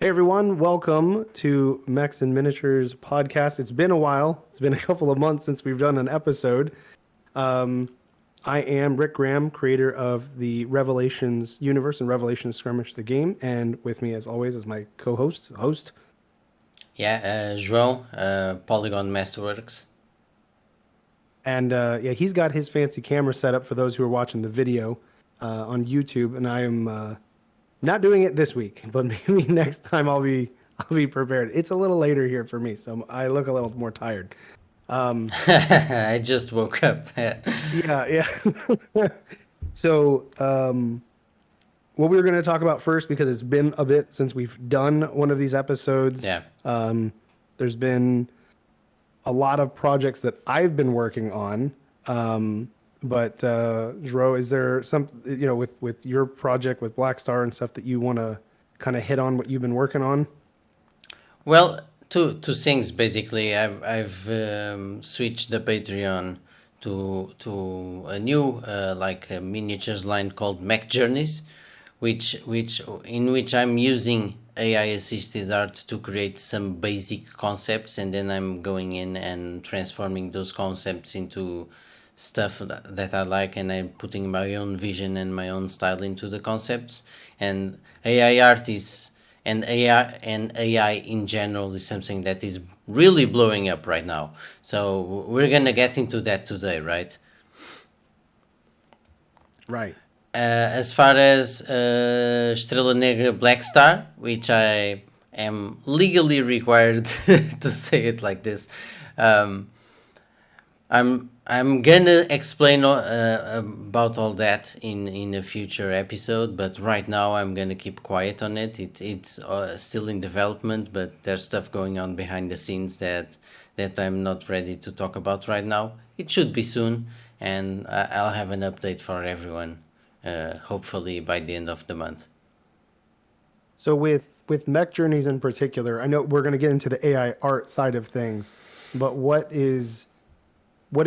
Hey everyone, welcome to Mechs and Miniatures podcast. It's been a while. It's been a couple of months since we've done an episode. Um, I am Rick Graham, creator of the Revelations universe and Revelations Skirmish the game, and with me as always is my host. Yeah, João, Polygon Masterworks. And yeah, he's got his fancy camera set up for those who are watching the video on YouTube, and I am not doing it this week, but maybe next time I'll be prepared. It's a little later here for me, so I look a little more tired. Um, I just woke up. yeah, yeah. So, what we were going to talk about first, because it's been a bit since we've done one of these episodes. Yeah. Um, there's been a lot of projects that I've been working on. But Dro, is there some, with your project with Black Star and stuff that you want to kind of hit on what you've been working on? Well, two things basically. I've switched the Patreon to a new miniatures line called Mech Journeys, which I'm using AI assisted art to create some basic concepts, and then I'm going in and transforming those concepts into stuff that I like, and I'm putting my own vision and my own style into the concepts. And AI art is and AI in general is something that is really blowing up right now. So we're gonna get into that today, right? Right. As far as Estrela Negra Black Star, which I am legally required to say it like this, um, I'm gonna explain about all that in a future episode, but right now I'm gonna keep quiet on it. It's still in development, but there's stuff going on behind the scenes that I'm not ready to talk about right now. It should be soon, and I'll have an update for everyone, hopefully by the end of the month. So with Mech Journeys in particular, I know we're going to get into the AI art side of things, but what is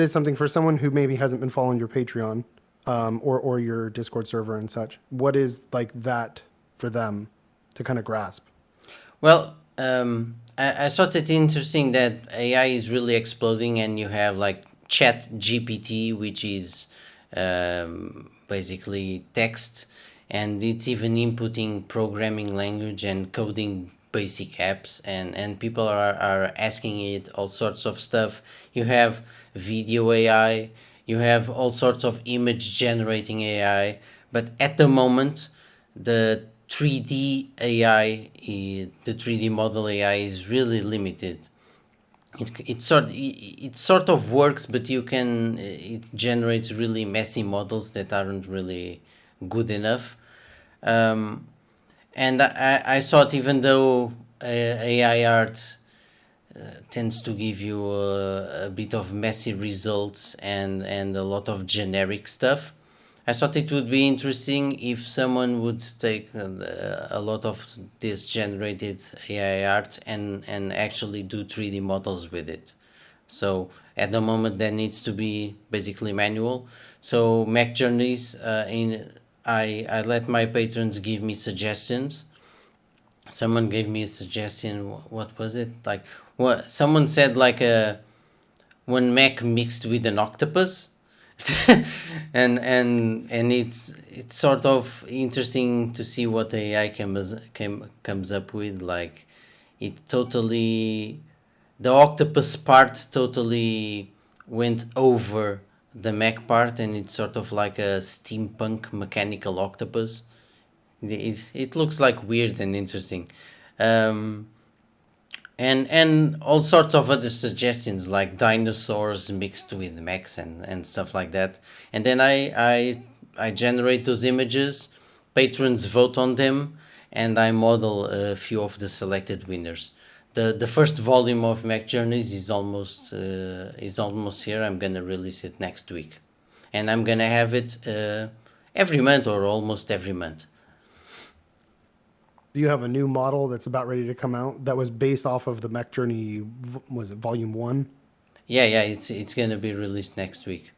something for someone who maybe hasn't been following your Patreon, or your Discord server and such? What is like that for them to kind of grasp? Well, I thought it interesting that AI is really exploding, and you have like Chat GPT, which is basically text, and it's even inputting programming language and coding basic apps, and people are asking it all sorts of stuff. You have video AI, you have all sorts of image generating AI, but at the moment, the 3D AI, the 3D model AI is really limited. It sort of works, but it generates really messy models that aren't really good enough. Um, and I thought, even though AI art tends to give you a bit of messy results and a lot of generic stuff, I thought it would be interesting if someone would take a lot of this generated AI art and actually do 3D models with it. So at the moment, that needs to be basically manual. So Mac Journeys, I let my patrons give me suggestions. Someone gave me a suggestion. What was it? Like, what someone said, like a one mech mixed with an octopus. And it's sort of interesting to see what AI comes up with. Like, it totally, the octopus part totally went over the mech part, and it's sort of like a steampunk mechanical octopus. It looks like weird and interesting. um, and all sorts of other suggestions, like dinosaurs mixed with mechs and stuff like that. And then I generate those images, patrons vote on them, and I model a few of the selected winners. The first volume of Mech Journeys is almost here. I'm gonna release it next week, and I'm gonna have it every month, or almost every month. Do you have a new model that's about ready to come out that was based off of the Mech Journey? Was it Volume One? Yeah, it's gonna be released next week.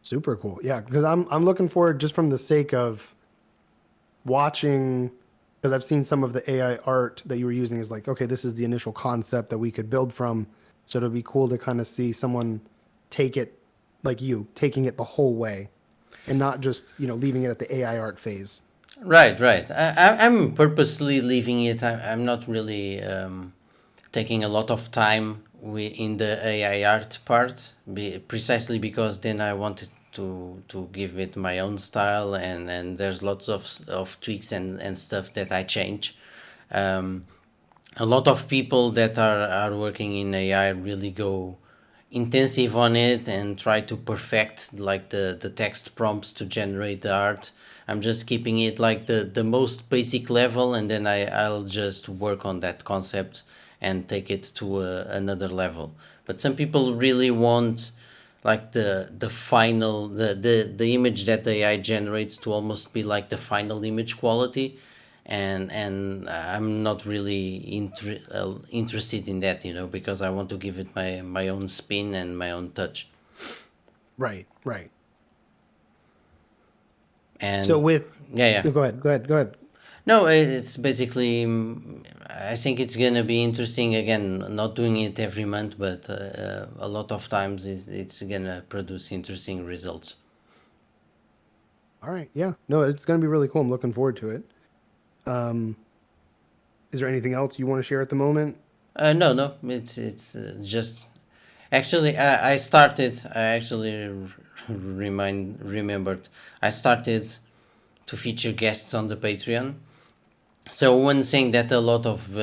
Super cool. Yeah, because I'm looking forward just from the sake of watching. Because I've seen some of the AI art that you were using is like, okay, this is the initial concept that we could build from. So it'll be cool to kind of see someone take it, like you, taking it the whole way and not just, leaving it at the AI art phase. Right, right. I'm purposely leaving it. I'm not really taking a lot of time in the AI art part, precisely because then I wanted to give it my own style, and there's lots of tweaks and stuff that I change. Um, a lot of people that are working in AI really go intensive on it and try to perfect like the text prompts to generate the art. I'm just keeping it like the most basic level, and then I'll just work on that concept and take it to another level. But some people really want like the final the image that the AI generates to almost be like the final image quality, and I'm not really interested in that, because I want to give it my own spin and my own touch. Right, right. So And with, yeah, yeah. go ahead, go ahead, go ahead. No, it's basically. I think it's gonna be interesting. Again, not doing it every month, but a lot of times it's gonna produce interesting results. All right. Yeah. No, it's going to be really cool. I'm looking forward to it. Um, is there anything else you want to share at the moment? No, no, it's just actually I started. I actually remembered. I started to feature guests on the Patreon. So one thing that a lot of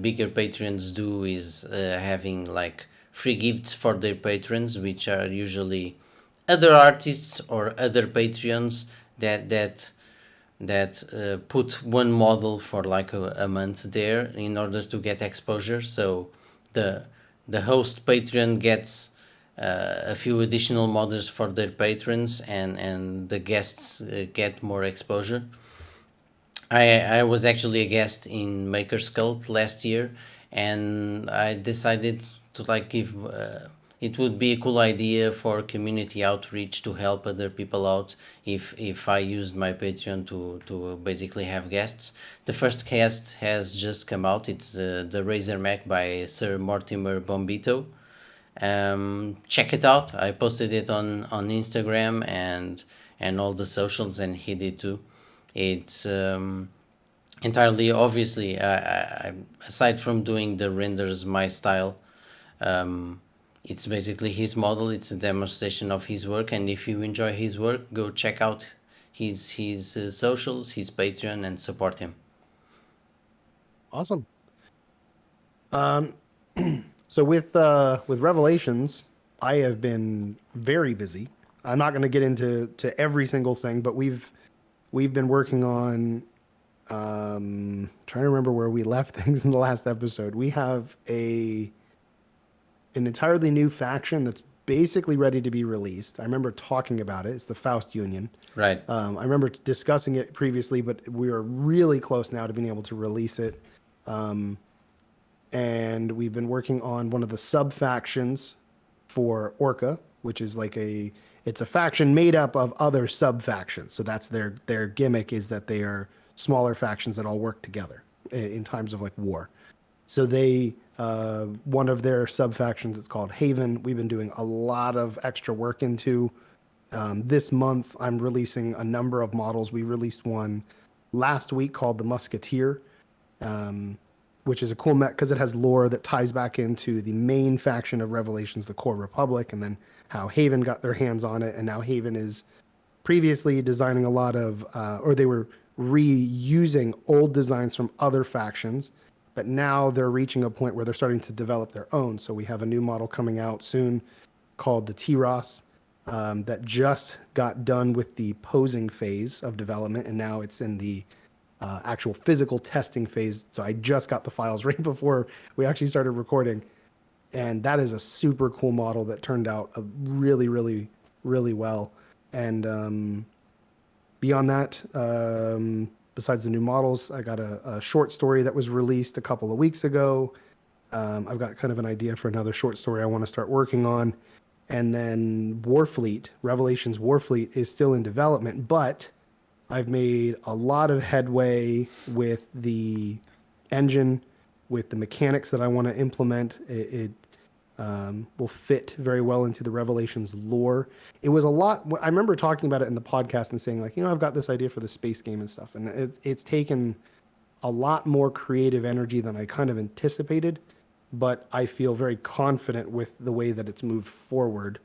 bigger patrons do is having like free gifts for their patrons, which are usually other artists or other patrons that put one model for like a month there in order to get exposure. So the the host patron gets a few additional models for their patrons, and the guests get more exposure. I was actually a guest in Maker's Cult last year, and I decided to like give. It would be a cool idea for community outreach to help other people out if I used my Patreon to basically have guests. The first guest has just come out. It's the Razor Mech by Sir Mortimer Bombito. Check it out. I posted it on Instagram and all the socials, and he did too. It's entirely obviously aside from doing the renders my style. It's basically his model. It's a demonstration of his work, and if you enjoy his work, go check out his socials, his Patreon, and support him. Awesome. Um, so with Revelations, I have been very busy. I'm not going to get into every single thing, but we've been working on trying to remember where we left things in the last episode. We have an entirely new faction that's basically ready to be released. I remember talking about it. It's the Faust Union. Right. I remember discussing it previously, but we are really close now to being able to release it. And we've been working on one of the sub factions for Orca, which is like it's a faction made up of other sub factions. So that's their gimmick, is that they are smaller factions that all work together in times of like war. So they one of their sub factions, it's called Haven. We've been doing a lot of extra work into. This month, I'm releasing a number of models. We released one last week called the Musketeer, which is a cool mech because it has lore that ties back into the main faction of Revelations, the Core Republic, and then how Haven got their hands on it. And now Haven is previously designing a lot of, or they were reusing old designs from other factions, but now they're reaching a point where they're starting to develop their own. So we have a new model coming out soon called the T-Ross that just got done with the posing phase of development, and now it's in the actual physical testing phase. So I just got the files right before we actually started recording, and that is a super cool model that turned out really, really, really well. And beyond that, besides the new models, I got a short story that was released a couple of weeks ago. I've got kind of an idea for another short story I want to start working on. And then Warfleet, Revelations Warfleet is still in development, but I've made a lot of headway with the engine, with the mechanics that I want to implement. It will fit very well into the Revelations lore. It was a lot. I remember talking about it in the podcast and saying, like, I've got this idea for the space game and stuff. And it's taken a lot more creative energy than I kind of anticipated. But I feel very confident with the way that it's moved forward.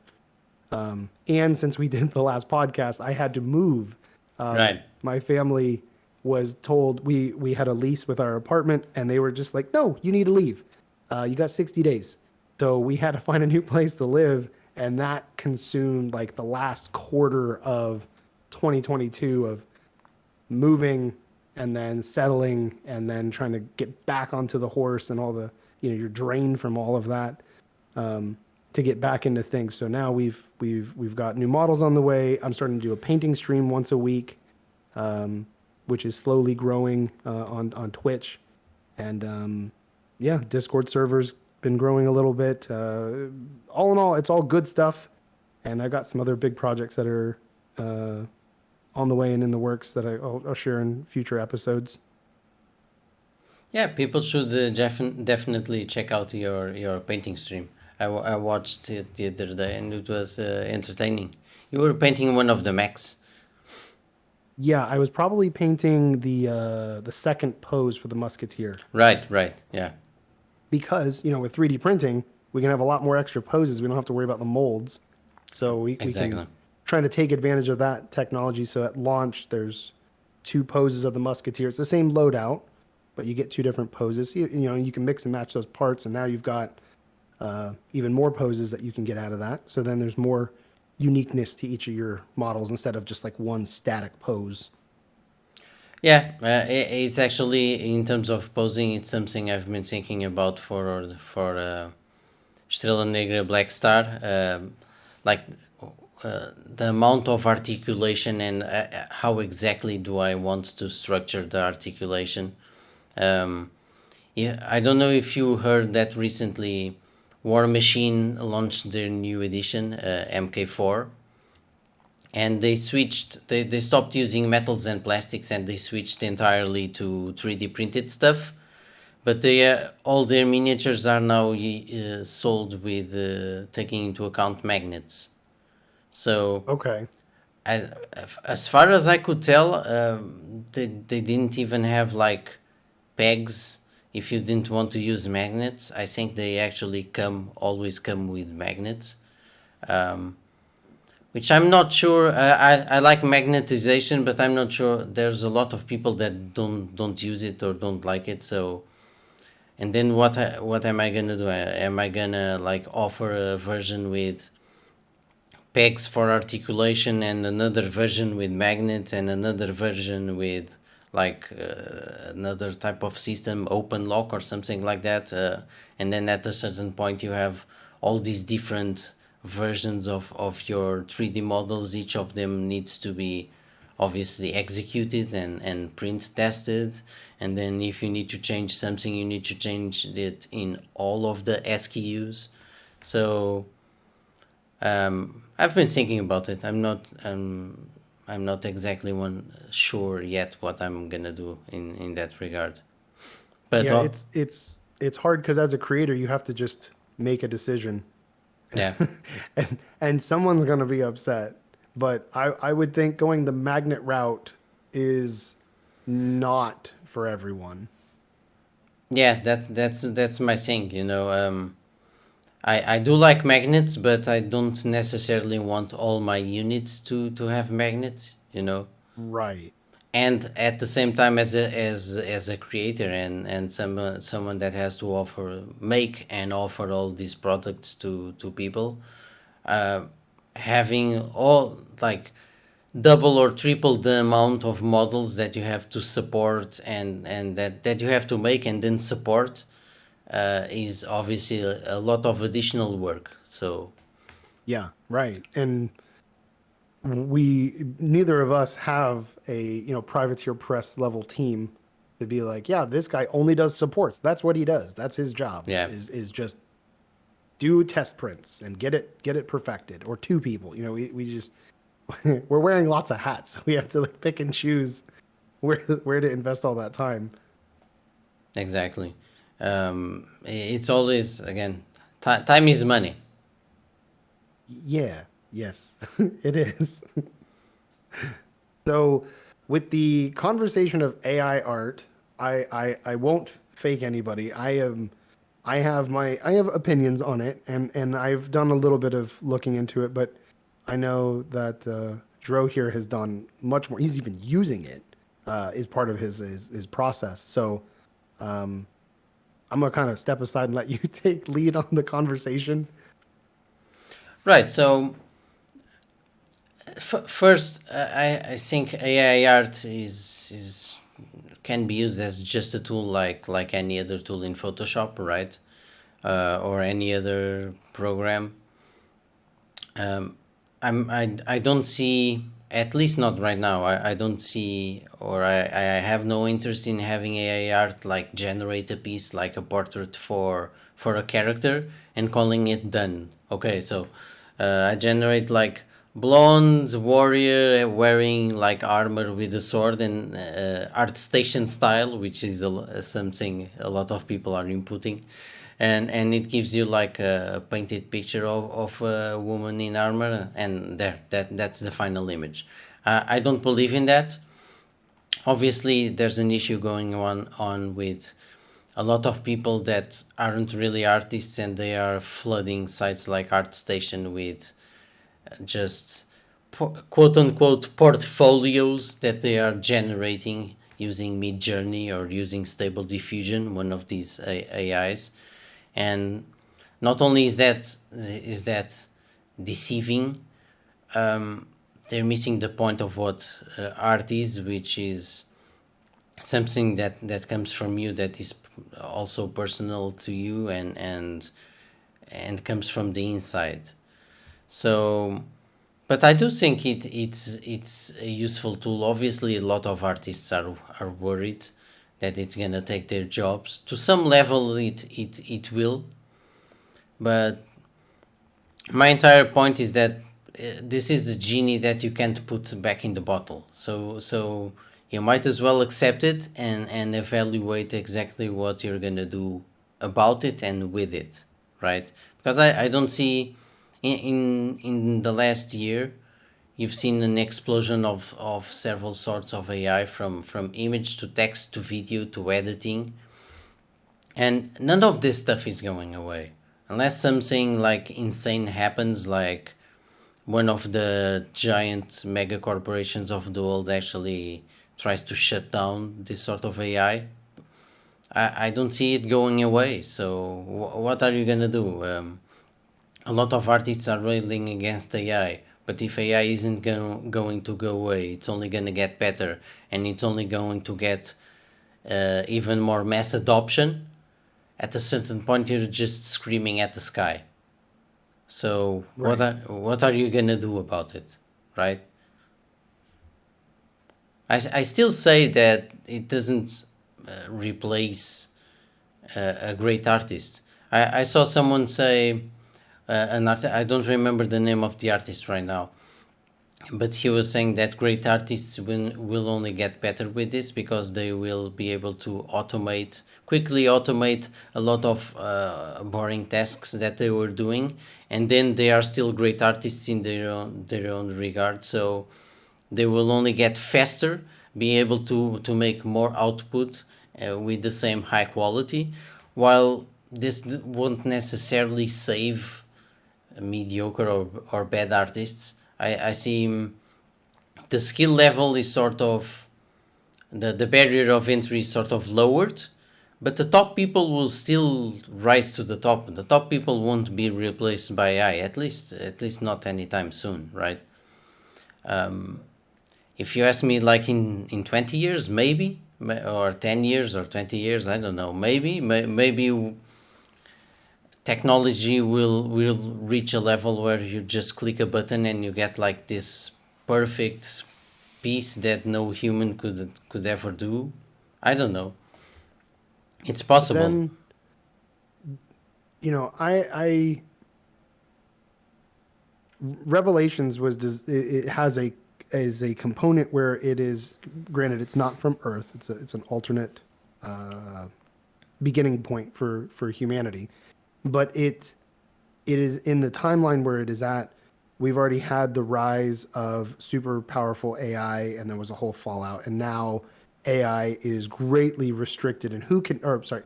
And since we did the last podcast, I had to move. Right. My family was told we had a lease with our apartment, and they were just like, "No, you need to leave. You got 60 days." So we had to find a new place to live, and that consumed like the last quarter of 2022 of moving and then settling and then trying to get back onto the horse and all the you're drained from all of that to get back into things. So now we've got new models on the way. I'm starting to do a painting stream once a week, which is slowly growing on Twitch, and yeah, Discord servers been growing a little bit. All in all, it's all good stuff, and I got some other big projects that are on the way and in the works that I'll share in future episodes. Yeah, people should definitely check out your painting stream. I watched it the other day and it was entertaining. You were painting one of the mechs. Yeah, I was probably painting the second pose for the musketeer Right, right, yeah, because with 3D printing we can have a lot more extra poses. We don't have to worry about the molds, so we exactly. can trying to take advantage of that technology. So at launch, there's two poses of the musketeer. It's the same loadout, but you get two different poses. You can mix and match those parts, and now you've got even more poses that you can get out of that. So then there's more uniqueness to each of your models instead of just like one static pose. Yeah, it's actually in terms of posing, it's something I've been thinking about for Estrela Negra Black Star, like the amount of articulation and how exactly do I want to structure the articulation. Yeah, I don't know if you heard that recently. War Machine launched their new edition, MK4, and they stopped using metals and plastics and they switched entirely to 3D printed stuff. But all their miniatures are now sold with taking into account magnets. So Okay. I, as far as I could tell, they didn't even have like pegs if you didn't want to use magnets. I think they actually always come with magnets, which I'm not sure. I like magnetization, but I'm not sure. There's a lot of people that don't use it or don't like it. So, and then what am I gonna do? Am I gonna like offer a version with pegs for articulation and another version with magnets and another version with like another type of system, open lock or something like that, and then at a certain point you have all these different versions of your 3D models. Each of them needs to be obviously executed and print tested, and then if you need to change something you need to change it in all of the SKUs. So I've been thinking about it. I'm not exactly sure yet what I'm gonna do in that regard. But Yeah, it's hard because as a creator you have to just make a decision, yeah, and someone's gonna be upset. But I would think going the magnet route is not for everyone. yeah, that's my thing. I do like magnets, but I don't necessarily want all my units to have magnets. Right. And at the same time, as a creator and someone that has to make and offer all these products to people, having all like double or triple the amount of models that you have to support and that you have to make and then support is obviously a lot of additional work. So Yeah, right. And we neither of us have a privateer press level team to be like, yeah, this guy only does supports. That's what he does. That's his job. yeah, Is just do test prints and get it perfected. Or two people. We just we're wearing lots of hats, so we have to like pick and choose where to invest all that time. Exactly. It's always, again, time is money. Yeah, yes, it is. So, with the conversation of AI art, I won't fake anybody. I have opinions on it, and I've done a little bit of looking into it, but I know that Dro here has done much more. He's even using it is part of his process. So, um, I'm gonna kind of step aside and let you take lead on the conversation. Right. So first, I think AI art is can be used as just a tool like any other tool in Photoshop, right? Or any other program. I don't see, at least not right now. I don't see, or I have no interest in having AI art like generate a piece like a portrait for a character and calling it done. Okay, so I generate like blonde warrior wearing like armor with a sword and art station style, which is something a lot of people are inputting, and it gives you like a painted picture of a woman in armor, and that's the final image. I don't believe in that. Obviously there's an issue going on with a lot of people that aren't really artists, and they are flooding sites like ArtStation with just quote unquote portfolios that they are generating using Mid Journey or using Stable Diffusion, one of these AIs. And not only is that deceiving, they're missing the point of what art is, which is something that comes from you, that is also personal to you, and comes from the inside. So, but I do think it's a useful tool. Obviously, a lot of artists are worried that it's gonna take their jobs. To some level, it will, but my entire point is that this is a genie that you can't put back in the bottle. So you might as well accept it and evaluate exactly what you're gonna do about it and with it, right? Because I don't see in the last year you've seen an explosion of several sorts of AI, from image to text to video to editing, and none of this stuff is going away unless something like insane happens, like one of the giant mega corporations of the world actually tries to shut down this sort of AI. I don't see it going away. So what are you gonna do? A lot of artists are railing against AI, but if AI isn't going to go away, it's only gonna get better, and it's only going to get even more mass adoption. At a certain point, you're just screaming at the sky. So Right. what are you gonna do about it, right? I still say that it doesn't replace a great artist. I saw someone say I don't remember the name of the artist right now, but he was saying that great artists will only get better with this because they will be able to quickly automate a lot of boring tasks that they were doing, and then they are still great artists in their own regard. So they will only get faster, be able to make more output with the same high quality, while this won't necessarily save mediocre or bad artists. I see the skill level is sort of the barrier of entry is sort of lowered, but the top people will still rise to the top. The top people won't be replaced by AI, at least not anytime soon, right? If you ask me, like in 20 years, maybe, or 10 years or 20 years, I don't know, maybe technology will reach a level where you just click a button and you get like this perfect piece that no human could ever do. I don't know. It's But possible. then, I Revelations it has a component where it is, granted, it's not from Earth. It's an alternate beginning point for humanity, but it is in the timeline where it is at. We've already had the rise of super powerful AI, and there was a whole fallout, and now AI is greatly restricted in who can, or sorry,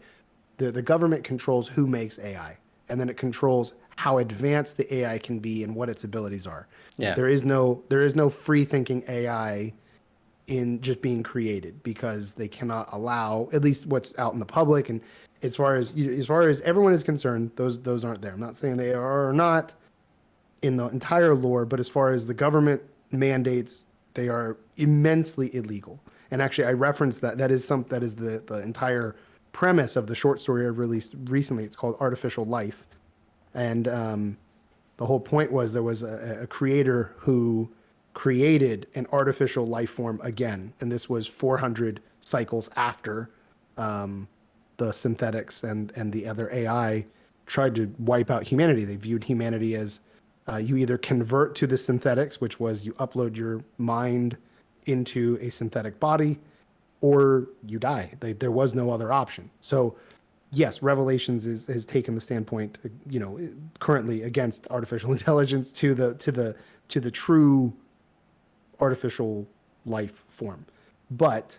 the government controls who makes AI, and then it controls how advanced the AI can be and what its abilities are. Yeah. There is no free thinking AI in just being created because they cannot allow, at least what's out in the public, and as far as everyone is concerned, those aren't there. I'm not saying they are or not in the entire lore, but as far as the government mandates, they are immensely illegal. And actually, I referenced that is the entire premise of the short story I've released recently. It's called Artificial Life, and the whole point was there was a creator who created an artificial life form again, and this was 400 cycles after the synthetics and the other AI tried to wipe out humanity. They viewed humanity as you either convert to the synthetics, which was you upload your mind into a synthetic body, or you die. There was no other option. So, yes, Revelations has taken the standpoint, currently against artificial intelligence to the true artificial life form. But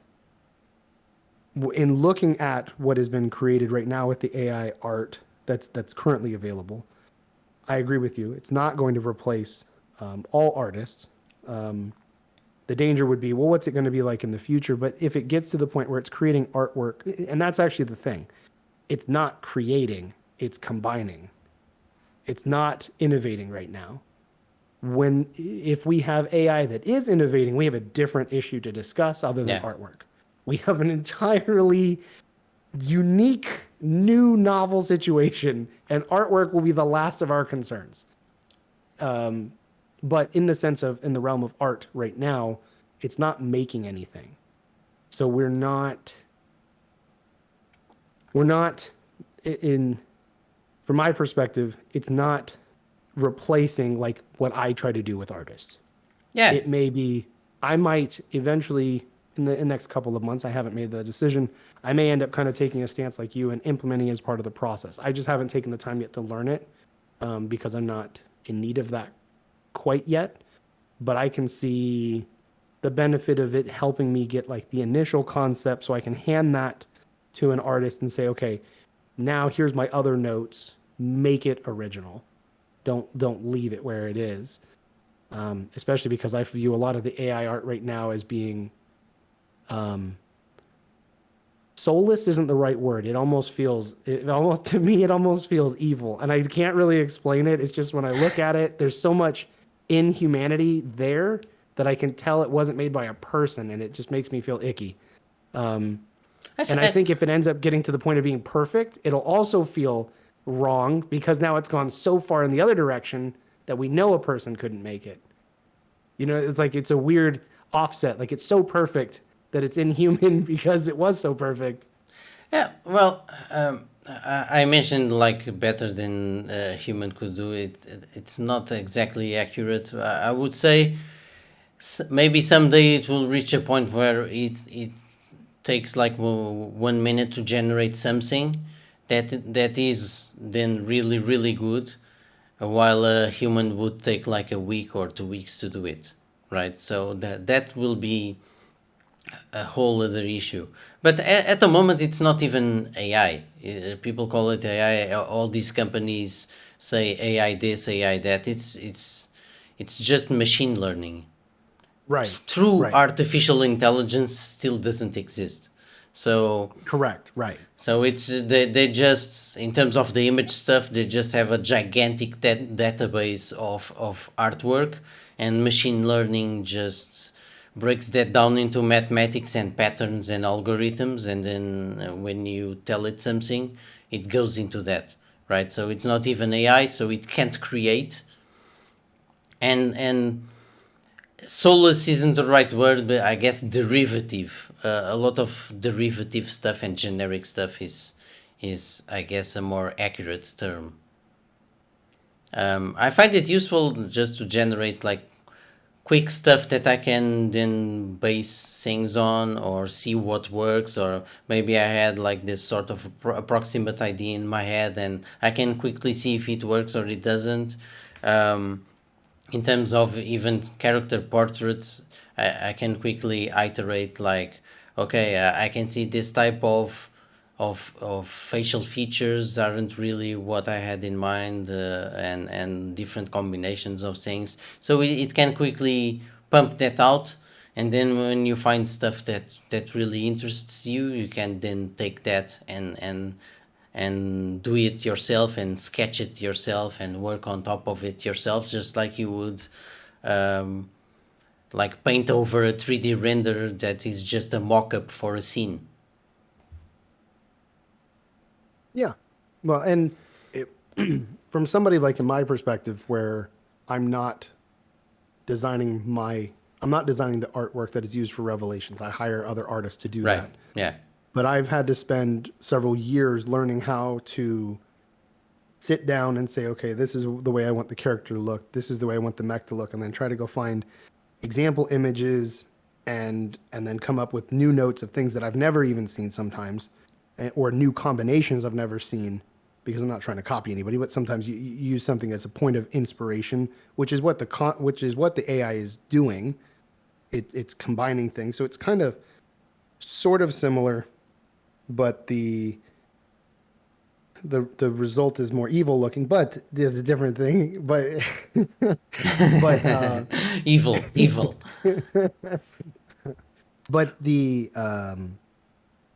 in looking at what has been created right now with the AI art that's currently available, I agree with you. It's not going to replace all artists. The danger would be, well, what's it going to be like in the future? But if it gets to the point where it's creating artwork, and that's actually the thing, it's not creating, it's combining. It's not innovating right now. If we have AI that is innovating, we have a different issue to discuss other than Yeah. artwork. We have an entirely unique, new, novel situation, and artwork will be the last of our concerns. But in the realm of art right now, it's not making anything. So we're not in, from my perspective, it's not replacing like what I try to do with artists. Yeah. It may be, I might eventually in the next couple of months, I haven't made the decision. I may end up kind of taking a stance like you and implementing it as part of the process. I just haven't taken the time yet to learn it because I'm not in need of that quite yet. But I can see the benefit of it helping me get like the initial concept so I can hand that to an artist and say, okay, now here's my other notes. Make it original. Don't leave it where it is. Especially because I view a lot of the AI art right now as being soulless isn't the right word. It almost to me it almost feels evil, and I can't really explain it. It's just when I look at it, there's so much inhumanity there that I can tell it wasn't made by a person, and it just makes me feel icky. And I think if it ends up getting to the point of being perfect, it'll also feel wrong because now it's gone so far in the other direction that we know a person couldn't make it. It's like it's a weird offset. Like it's so perfect that it's inhuman because it was so perfect. Yeah, well, I mentioned like better than a human could do it. It's not exactly accurate. I would say maybe someday it will reach a point where it takes like 1 minute to generate something that is then really really good, while a human would take like a week or 2 weeks to do it, right? So that will be a whole other issue. But at the moment, it's not even AI. People call it AI. All these companies say AI this, AI that. It's just machine learning. Right. True Right. artificial intelligence still doesn't exist. So Correct. Right. it's they just, in terms of the image stuff, they just have a gigantic database of artwork, and machine learning just breaks that down into mathematics and patterns and algorithms, and then when you tell it something, it goes into that, right? So it's not even AI, so it can't create. And soulless isn't the right word, but I guess derivative. A lot of derivative stuff and generic stuff is I guess a more accurate term. I find it useful just to generate like quick stuff that I can then base things on or see what works, or maybe I had like this sort of approximate idea in my head and I can quickly see if it works or it doesn't. Um, in terms of even character portraits, I can quickly iterate like, okay, I can see this type of facial features aren't really what I had in mind, and different combinations of things. So it can quickly pump that out, and then when you find stuff that really interests you, you can then take that and do it yourself and sketch it yourself and work on top of it yourself, just like you would um, like paint over a 3D render that is just a mock-up for a scene. Yeah. Well, and it, from somebody like in my perspective, where I'm not I'm not designing the artwork that is used for Revelations. I hire other artists to do Right. that. Yeah. But I've had to spend several years learning how to sit down and say, okay, this is the way I want the character to look. This is the way I want the mech to look, and then try to go find example images and then come up with new notes of things that I've never even seen sometimes, or new combinations I've never seen, because I'm not trying to copy anybody, but sometimes you use something as a point of inspiration, which is what the AI is doing. It's combining things, so it's kind of sort of similar, but the result is more evil looking, but there's a different thing. But but Evil, evil. but the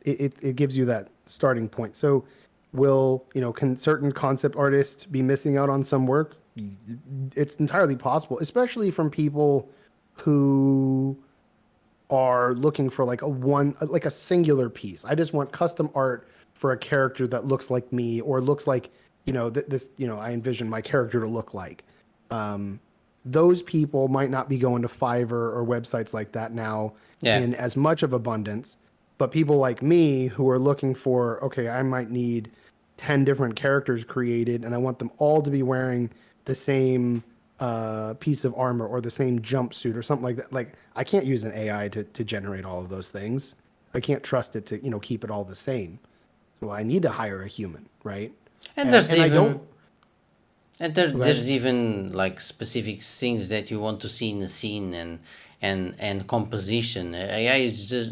it gives you that starting point. So can certain concept artists be missing out on some work? It's entirely possible, especially from people who are looking for like a singular piece. I just want custom art for a character that looks like me, or looks like, this, I envision my character to look like. Those people might not be going to Fiverr or websites like that now Yeah. in as much of abundance. But people like me who are looking for, okay, I might need 10 different characters created, and I want them all to be wearing the same piece of armor or the same jumpsuit or something like that. Like, I can't use an AI to generate all of those things. I can't trust it to, keep it all the same. So I need to hire a human, right? And And there's and I don't. even and Go ahead. there's even like specific things that you want to see in a scene, and composition. AI is just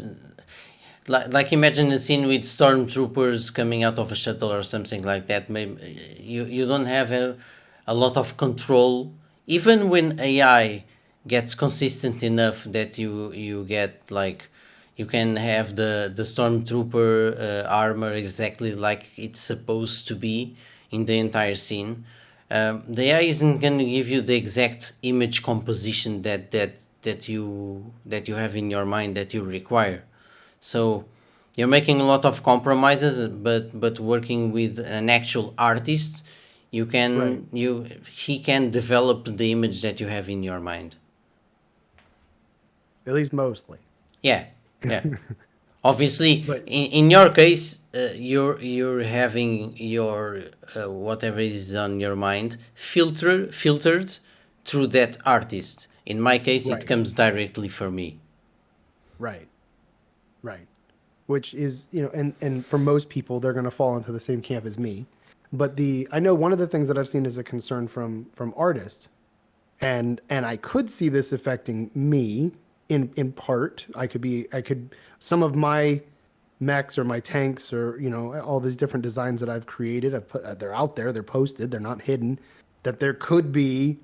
like imagine a scene with stormtroopers coming out of a shuttle or something like that. Maybe you don't have a lot of control. Even when AI gets consistent enough that you get like you can have the stormtrooper armor exactly like it's supposed to be in the entire scene. The AI isn't going to give you the exact image composition that you have in your mind that you require. So you're making a lot of compromises, but working with an actual artist, Right. he can develop the image that you have in your mind. At least mostly. Yeah, yeah. Obviously, But in your case, you're having your whatever is on your mind filtered through that artist. In my case, it right, comes directly for me. right, right. Which is, and for most people, they're going to fall into the same camp as me. But I know one of the things that I've seen as a concern from artists, and I could see this affecting me in part. I could some of my mechs or my tanks, or all these different designs that I've created. They're out there, they're posted, they're not hidden. That there could be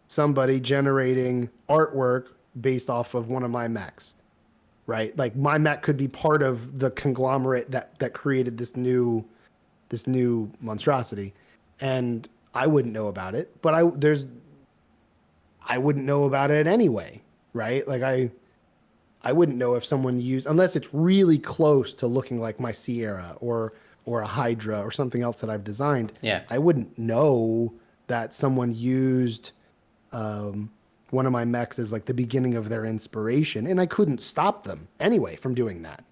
somebody generating artwork based off of one of my mechs, right? Like my mech could be part of the conglomerate that created this new monstrosity, and I wouldn't know about it. But I wouldn't know about it anyway, right? Like I wouldn't know if someone used, unless it's really close to looking like my Sierra or a Hydra or something else that I've designed. Yeah. I wouldn't know that someone used um, one of my mechs as like the beginning of their inspiration, and I couldn't stop them anyway from doing that.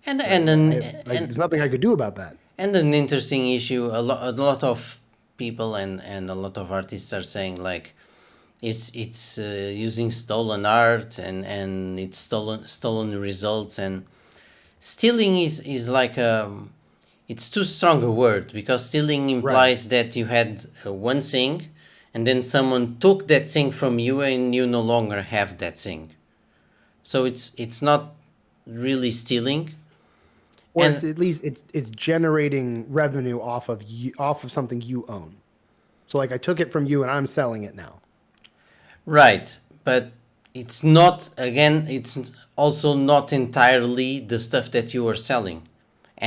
And Right? and an There's nothing I could do about that. and an interesting issue. A lot of people and a lot of artists are saying like it's using stolen art and it's stolen results, and stealing is like it's too strong a word, because stealing Right. implies that you had one thing and then someone took that thing from you and you no longer have that thing. So it's not really stealing. Or it's And at least it's generating revenue off of off of something you own. So like I took it from you and I'm selling it now. right, but it's not, again, it's also not entirely the stuff that you are selling.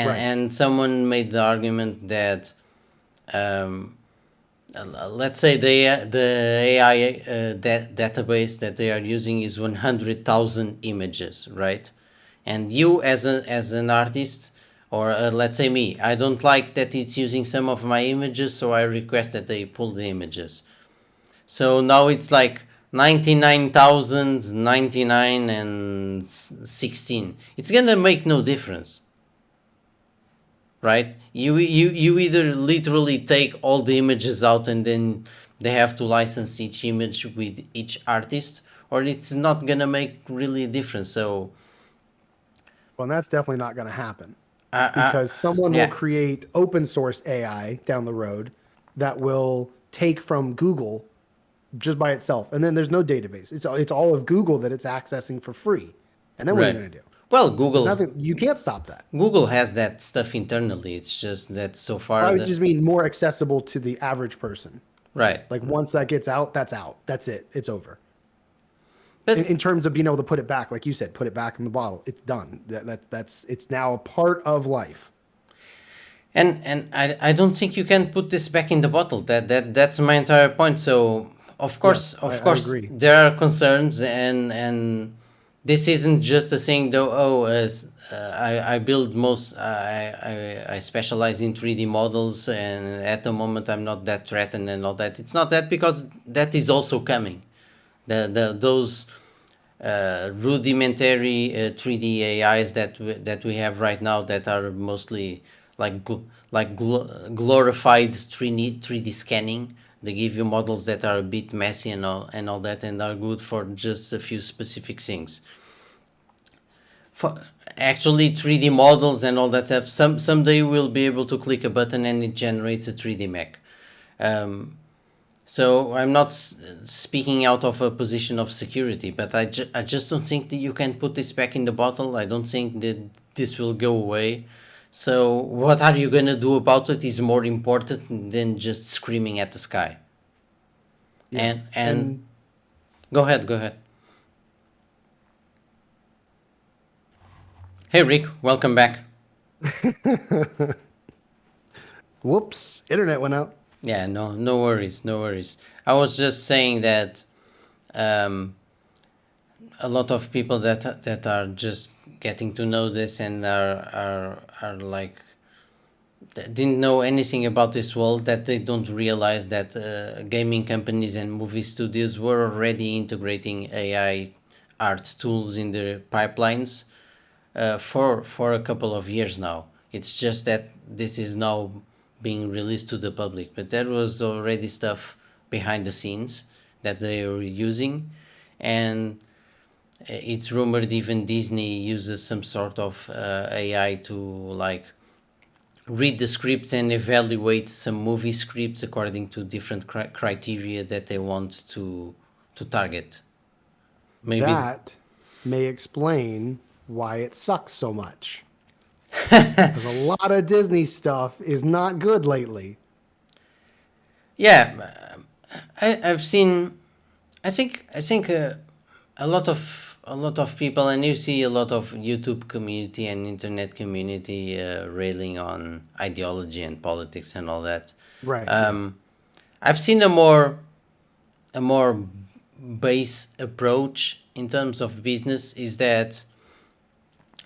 Right. And someone made the argument that um, let's say the AI database that they are using is 100,000 images, right? And you as an artist, or let's say me, I don't like that it's using some of my images, so I request that they pull the images. So now it's like 99,099 and 16. It's gonna make no difference, right? You either literally take all the images out and then they have to license each image with each artist, or it's not gonna make really a difference. So Well, and that's definitely not going to happen I because someone will yeah, create open source AI down the road that will take from Google just by itself. And then there's no database. It's all of Google that it's accessing for free. And then what are you right. going to do? Well, There's Google nothing, you can't stop that. Google has that stuff internally. It's just that so far I would the just mean more accessible to the average person. right. Like once that gets out, that's out. That's it. It's over. But In terms of being able to put it back, like you said, put it back in the bottle. It's done. That's it's now a part of life. and I don't think you can put this back in the bottle. That's my entire point. So Yes, of I course agree. there are concerns, and this isn't just a thing though. Oh, as I build most I specialize in 3D models, and at the moment I'm not that threatened and all that. It's not that, because that is also coming. The those rudimentary 3D AIs that we have right now, that are mostly like glorified 3D scanning. They give you models that are a bit messy and all that, and are good for just a few specific things. For actually 3D models and all that stuff, someday we'll be able to click a button and it generates a 3D mech. Um, so I'm not speaking out of a position of security, but I just don't think that you can put this back in the bottle. I don't think that this will go away. So what are you gonna do about it is more important than just screaming at the sky. Yeah. And And go ahead, go ahead. Hey Rick, welcome back. whoops, internet went out. Yeah, no worries, no worries. I was just saying that um, a lot of people that are just getting to know this and are like didn't know anything about this world, that they don't realize that gaming companies and movie studios were already integrating AI art tools in their pipelines for a couple of years now. It's just that this is now being released to the public, but there was already stuff behind the scenes that they were using, and it's rumored even Disney uses some sort of AI to like read the scripts and evaluate some movie scripts according to different criteria that they want to target. Maybe That may explain why it sucks so much. Because a lot of Disney stuff is not good lately. yeah, I've seen. I think a lot of people, and you see a lot of YouTube community and internet community railing on ideology and politics and all that. Right. Yeah. Um, I've seen a more base approach in terms of business, is that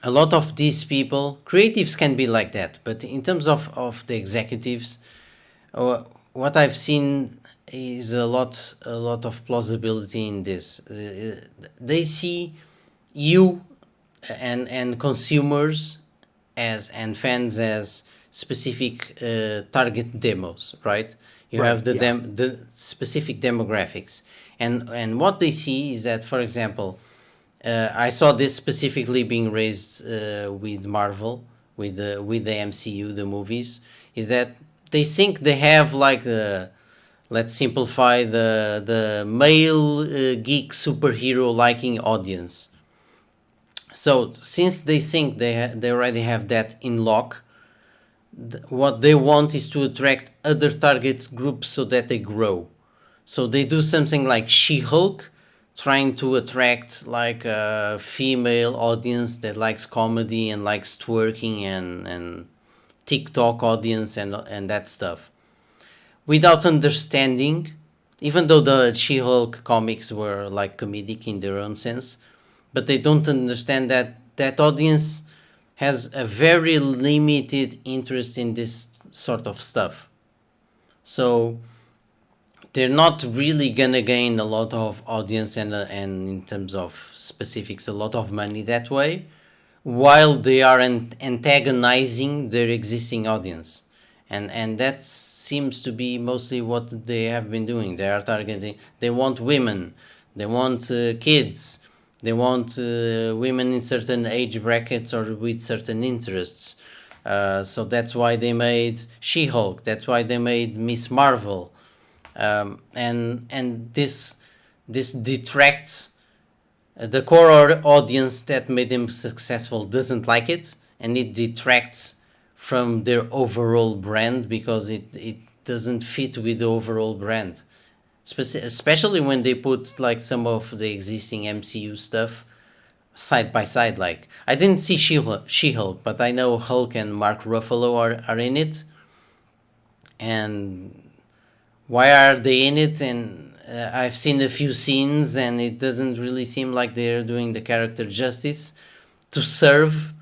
a lot of these people, creatives can be like that, but in terms of the executives, what I've seen is a lot of plausibility in this. They see you and consumers as and fans as specific target demos, right? You Right. have the Yeah. the specific demographics, and what they see is that, for example, I saw this specifically being raised with Marvel, with the MCU, the movies, is that they think they have like the, let's simplify, the male geek superhero liking audience. So since they think they already have that in lock, what they want is to attract other target groups so that they grow. So they do something like She-Hulk, trying to attract like a female audience that likes comedy and likes twerking and TikTok audience and that stuff, without understanding, even though the She-Hulk comics were like comedic in their own sense, but they don't understand that that audience has a very limited interest in this sort of stuff. So they're not really gonna gain a lot of audience and in terms of specifics a lot of money that way, while they are antagonizing their existing audience, and that seems to be mostly what they have been doing. They are targeting, they want women, they want kids, they want women in certain age brackets or with certain interests. So that's why they made She-Hulk, that's why they made Miss Marvel, and this detracts the core audience that made them successful doesn't like it, and it detracts from their overall brand because it doesn't fit with the overall brand. Especially when they put like some of the existing MCU stuff side by side. Like I didn't see She-Hulk, but I know Hulk and Mark Ruffalo are in it, and why are they in it? And I've seen a few scenes and it doesn't really seem like they're doing the character justice to serve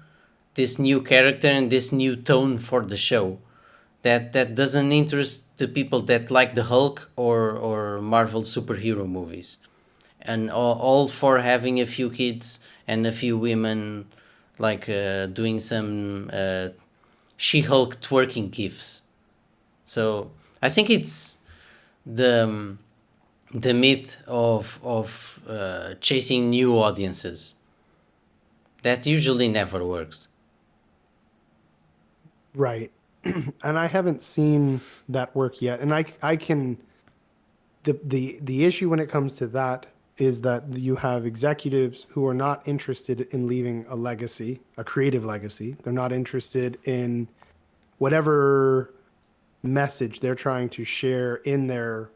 this new character and this new tone for the show, that doesn't interest the people that like the Hulk or Marvel superhero movies, and all for having a few kids and a few women like doing some She-Hulk twerking gifs. So I think it's the the myth of chasing new audiences that usually never works. Right. And I haven't seen that work yet. And I can the issue when it comes to that is that you have executives who are not interested in leaving a legacy, a creative legacy. They're not interested in whatever message they're trying to share in their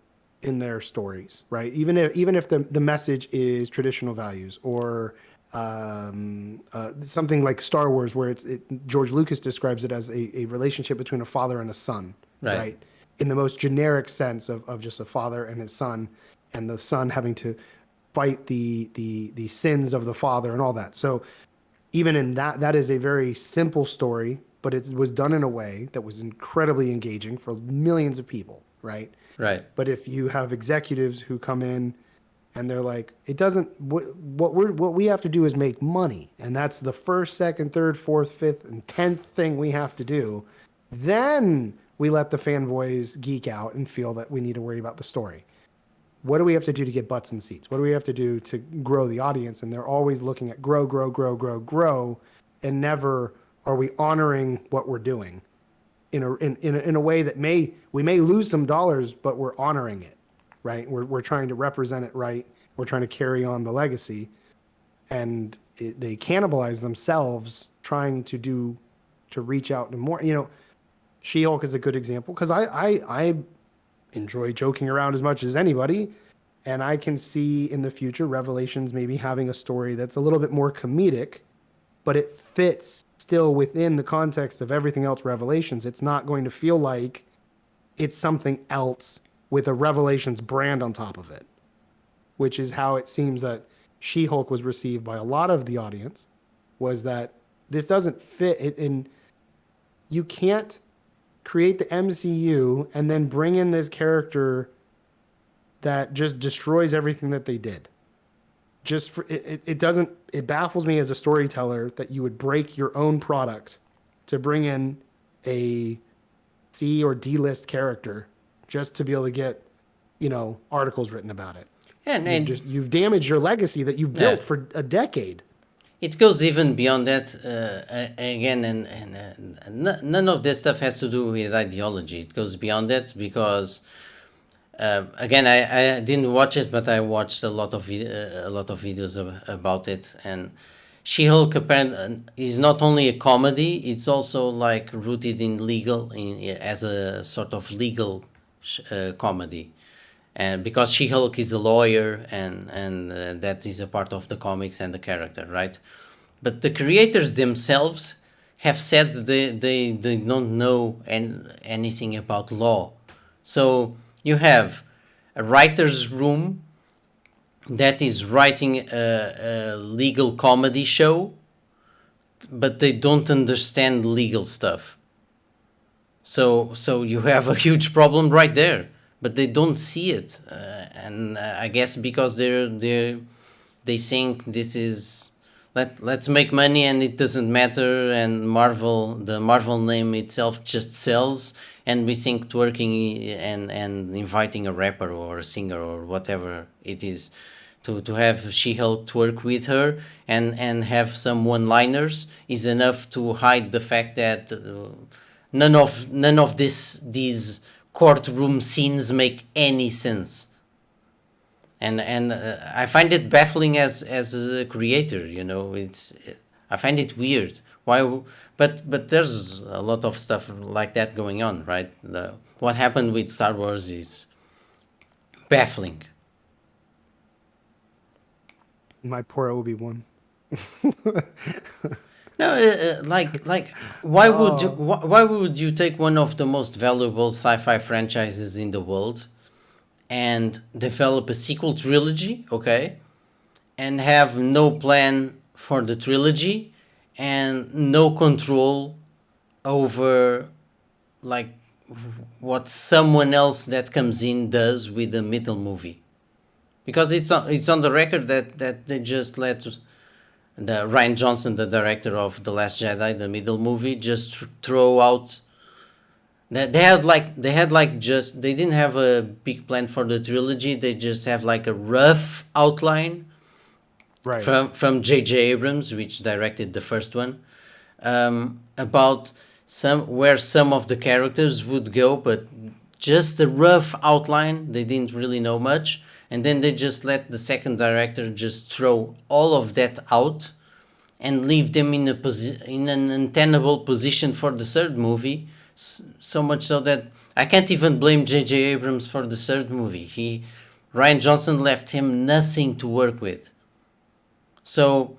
stories, right? Even if the message is traditional values or something like Star Wars, where George Lucas describes it as a relationship between a father and a son, Right. right? In the most generic sense of just a father and his son, and the son having to fight the sins of the father and all that. So even in that is a very simple story, but it was done in a way that was incredibly engaging for millions of people, right? Right. But if you have executives who come in and they're like, it doesn't, what we have to do is make money, and that's the first, second, third, fourth, fifth, and 10th thing we have to do, then we let the fanboys geek out and feel that we need to worry about the story. What do we have to do to get butts in seats? What do we have to do to grow the audience? And they're always looking at grow, grow, grow, grow, grow, and never are we honoring what we're doing in a way that we may lose some dollars, but we're honoring it, right? We're trying to represent it right. We're trying to carry on the legacy, and they cannibalize themselves trying to reach out to more. She-Hulk is a good example because I enjoy joking around as much as anybody, and I can see in the future Revelations maybe having a story that's a little bit more comedic, but it fits still within the context of everything else Revelations. It's not going to feel like it's something else with a Revelations brand on top of it, which is how it seems that She-Hulk was received by a lot of the audience, was that this doesn't fit it, and you can't create the MCU and then bring in this character that just destroys everything that they did. Just for it doesn't, it baffles me as a storyteller that you would break your own product to bring in a C or D list character just to be able to get, articles written about it. And You've damaged your legacy that you've yeah, built for a decade. it goes even beyond that. Again, none of this stuff has to do with ideology. It goes beyond that because again, I didn't watch it, but I watched a lot of videos about it. And She-Hulk apparently is not only a comedy; it's also like rooted in as a sort of legal comedy. And because She-Hulk is a lawyer, and that is a part of the comics and the character, right? But the creators themselves have said they don't know anything about law. So you have a writer's room that is writing a legal comedy show, but they don't understand legal stuff. So you have a huge problem right there, but they don't see it, and I guess because they think this is let's make money and it doesn't matter, and the Marvel name itself just sells, and we think twerking and inviting a rapper or a singer or whatever it is to have She-Hulk twerk with her and have some one-liners is enough to hide the fact that none of these courtroom scenes make any sense. And I find it baffling as a creator. It's I find it weird. Why? But there's a lot of stuff like that going on, right? What happened with Star Wars is baffling. My poor Obi-Wan. No, why would you, Oh, why would you take one of the most valuable sci-fi franchises in the world and develop a sequel trilogy, okay, and have no plan for the trilogy and no control over like what someone else that comes in does with the middle movie? Because it's on the record that they just let the Ryan Johnson, the director of The Last Jedi, the middle movie, just throw out that they didn't have a big plan for the trilogy. They just have like a rough outline right. from J.J. Abrams, which directed the first one, about some of the characters would go, but just a rough outline. They didn't really know much, and then they just let the second director just throw all of that out and leave them in an untenable position for the third movie. So much so that I can't even blame J.J. Abrams for the third movie. Ryan Johnson left him nothing to work with. So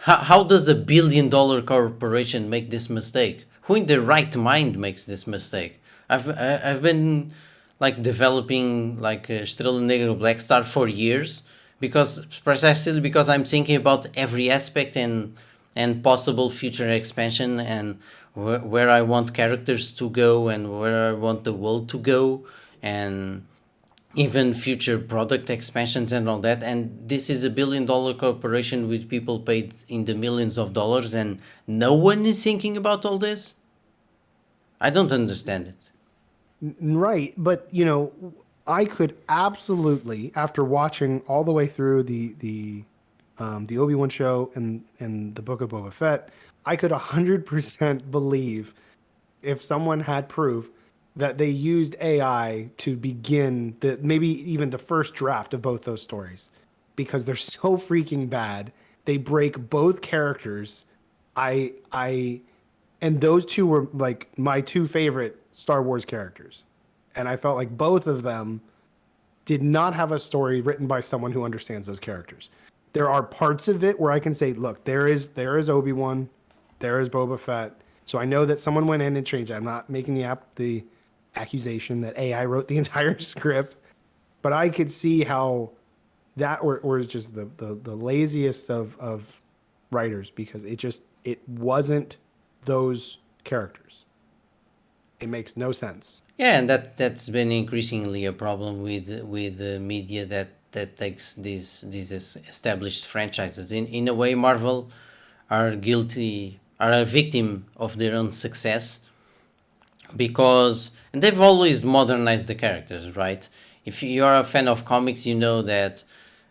how does $1 billion corporation make this mistake? Who in their right mind makes this mistake? I've been like developing like Estrela Negra Black Star for years because precisely because I'm thinking about every aspect and possible future expansion and where I want characters to go and where I want the world to go and even future product expansions and all that. And this is $1 billion corporation with people paid in the millions of dollars, and no one is thinking about all this. I don't understand it. Right. But, I could absolutely, after watching all the way through the Obi-Wan show and the Book of Boba Fett, I could 100% believe if someone had proof that they used AI to begin maybe even the first draft of both those stories because they're so freaking bad. They break both characters. I and those two were like my two favorite Star Wars characters. And I felt like both of them did not have a story written by someone who understands those characters. There are parts of it where I can say, look, there is Obi-Wan, there is Boba Fett. So I know that someone went in and changed it. I'm not making the accusation that AI wrote the entire script, but I could see how that or is just the laziest of writers because it wasn't those characters. It makes no sense. Yeah, and that's been increasingly a problem with the media that takes these established franchises. In a way, Marvel are a victim of their own success because and they've always modernized the characters, right? If you are a fan of comics, you know that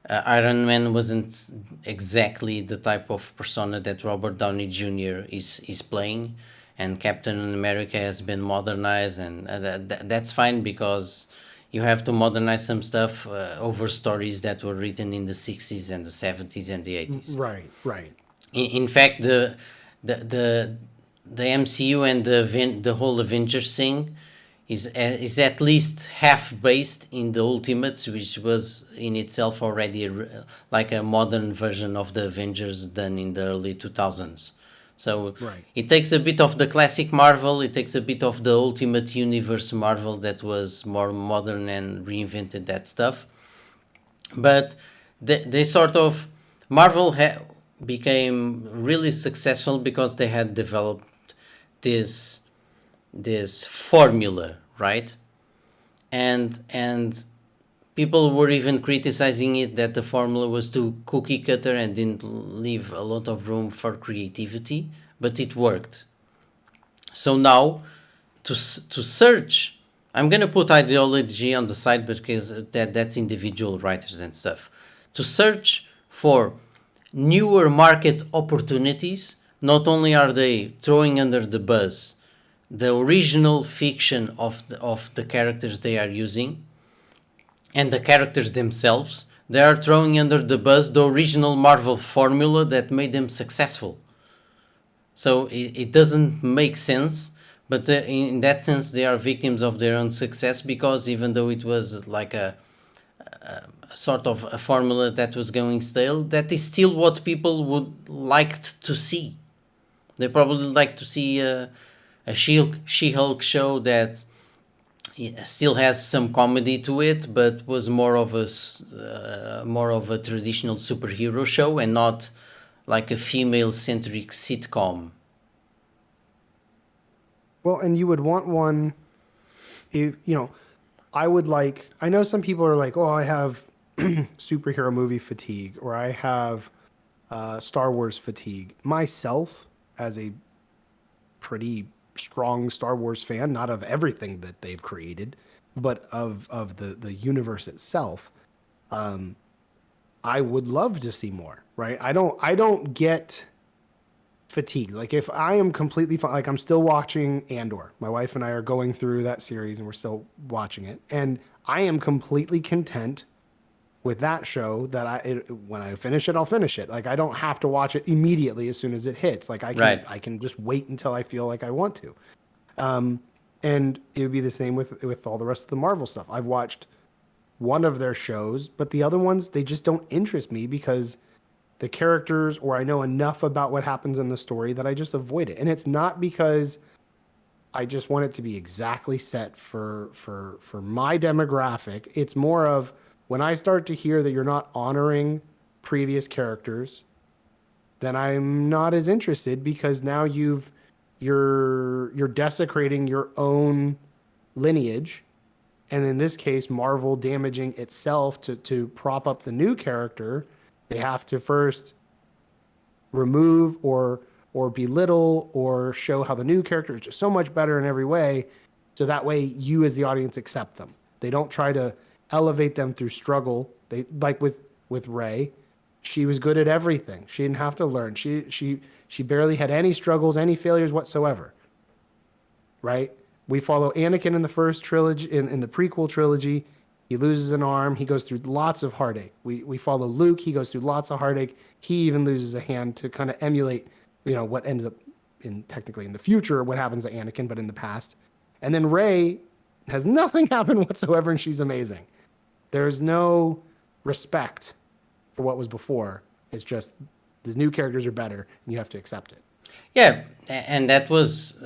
Iron Man wasn't exactly the type of persona that Robert Downey Jr. is playing, and Captain America has been modernized, and that's fine because you have to modernize some stuff over stories that were written in the 60s and the 70s and the 80s. Right, right. In fact, the the the MCU and the whole Avengers thing is at least half based in the Ultimates, which was in itself already like a modern version of the Avengers done in the early 2000s. So Right. it takes a bit of the classic Marvel, it takes a bit of the Ultimate Universe Marvel that was more modern and reinvented that stuff. But they sort of Marvel became really successful because they had developed this formula, right? And people were even criticizing it that the formula was too cookie cutter and didn't leave a lot of room for creativity, but it worked. So now to search, I'm gonna put ideology on the side because that's individual writers and stuff. To search for newer market opportunities, not only are they throwing under the bus the original fiction of the characters they are using and the characters themselves, they are throwing under the bus the original Marvel formula that made them successful. So it doesn't make sense, but in that sense, they are victims of their own success because even though it was like a sort of a formula that was going stale, that is still what people would liked to see. They probably like to see a She-Hulk show that still has some comedy to it, but was more of a traditional superhero show and not like a female-centric sitcom. Well, and you would want one if, I would like, I know some people are like, oh, I have superhero movie fatigue or I have Star Wars fatigue. Myself, as a pretty strong Star Wars fan, not of everything that they've created, but of the universe itself, I would love to see more, right? I don't get fatigue. Like if I am completely fine, like I'm still watching Andor. My wife and I are going through that series and we're still watching it. And I am completely content with that show that when I finish it, I'll finish it. Like I don't have to watch it immediately as soon as it hits. Like Right. I can just wait until I feel like I want to. And it would be the same with all the rest of the Marvel stuff. I've watched one of their shows, but the other ones, they just don't interest me because the characters or I know enough about what happens in the story that I just avoid it. And it's not because I just want it to be exactly set for my demographic. It's more of when I start to hear that you're not honoring previous characters, then I'm not as interested because now you're desecrating your own lineage, and in this case Marvel damaging itself to prop up the new character. They have to first remove or belittle or show how the new character is just so much better in every way, so that way you as the audience accept them. They don't try to elevate them through struggle. They like with Rey, she was good at everything. She didn't have to learn. She barely had any struggles, any failures whatsoever. Right? We follow Anakin in the first trilogy, in the prequel trilogy. He loses an arm. He goes through lots of heartache. We follow Luke. He goes through lots of heartache. He even loses a hand to kind of emulate, what ends up technically in the future, what happens to Anakin, but in the past. And then Rey has nothing happen whatsoever, and she's amazing. There's no respect for what was before. It's just the new characters are better, and you have to accept it. Yeah, and that was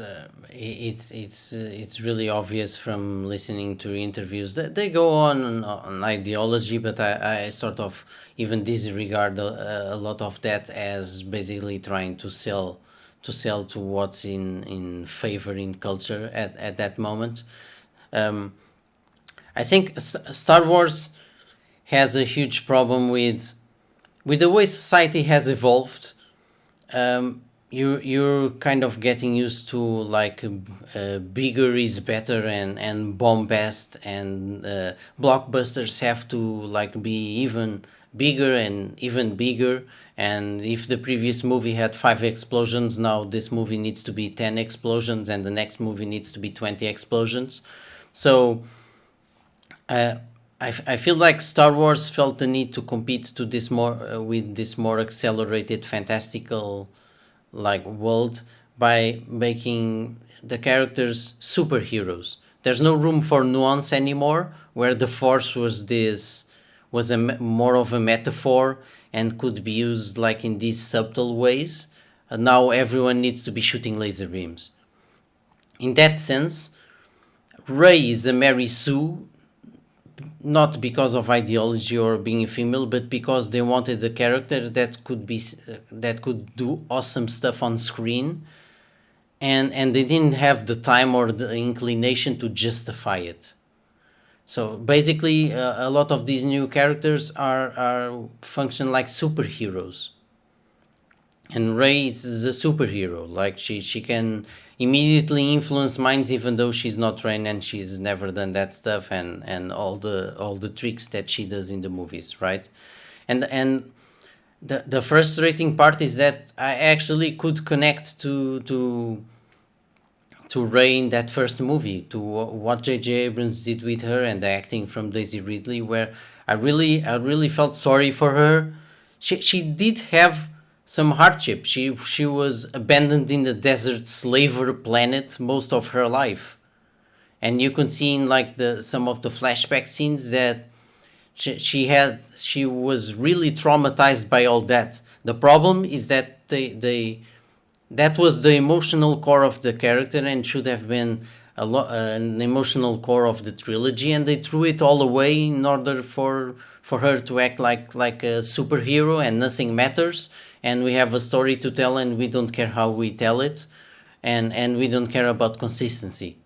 it's really obvious from listening to interviews that they go on ideology, but I sort of even disregard a lot of that as basically trying to sell to what's in favor in culture at that moment. I think Star Wars has a huge problem with the way society has evolved. you're kind of getting used to like bigger is better, and bombast, and blockbusters have to like be even bigger and even bigger. And if the previous movie had 5 explosions, now this movie needs to be 10 explosions, and the next movie needs to be 20 explosions. So uh, I feel like Star Wars felt the need to compete to this more with this more accelerated fantastical like world by making the characters superheroes. There's no room for nuance anymore, where the Force was more of a metaphor and could be used like in these subtle ways. Now everyone needs to be shooting laser beams. In that sense, Rey is a Mary Sue, not because of ideology or being female, but because they wanted a character that could do awesome stuff on screen, and they didn't have the time or the inclination to justify it. So basically, a lot of these new characters are function like superheroes, and Rey is a superhero. Like she can immediately influence minds, even though she's not trained and she's never done that stuff, and all the tricks that she does in the movies, right? And the frustrating part is that I actually could connect to Rey in that first movie, to what J.J. Abrams did with her and the acting from Daisy Ridley, where I really felt sorry for her. She did have some hardship. She was abandoned in the desert slaver planet most of her life, and you can see in like the some of the flashback scenes that she was really traumatized by all that. The problem is that they that was the emotional core of the character and should have been an emotional core of the trilogy, and they threw it all away in order for her to act like a superhero and nothing matters, and we have a story to tell and we don't care how we tell it, and we don't care about consistency.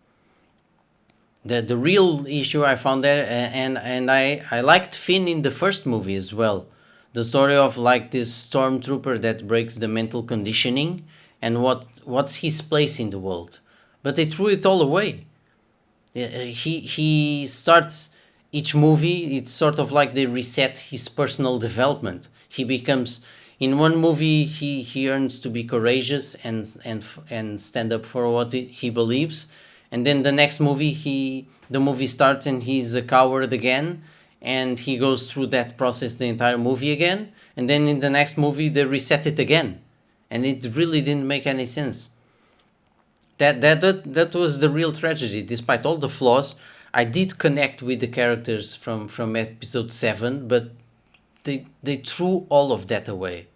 The real issue I found there, and I liked Finn in the first movie as well. The story of like this stormtrooper that breaks the mental conditioning, and what's his place in the world. But they threw it all away. He starts each movie. It's sort of like they reset his personal development. He becomes in one movie he earns to be courageous and stand up for what he believes, and then the next movie the movie starts and he's a coward again, and he goes through that process the entire movie again, and then in the next movie they reset it again, and it really didn't make any sense. That was the real tragedy. Despite all the flaws, I did connect with the characters from episode 7, but they threw all of that away.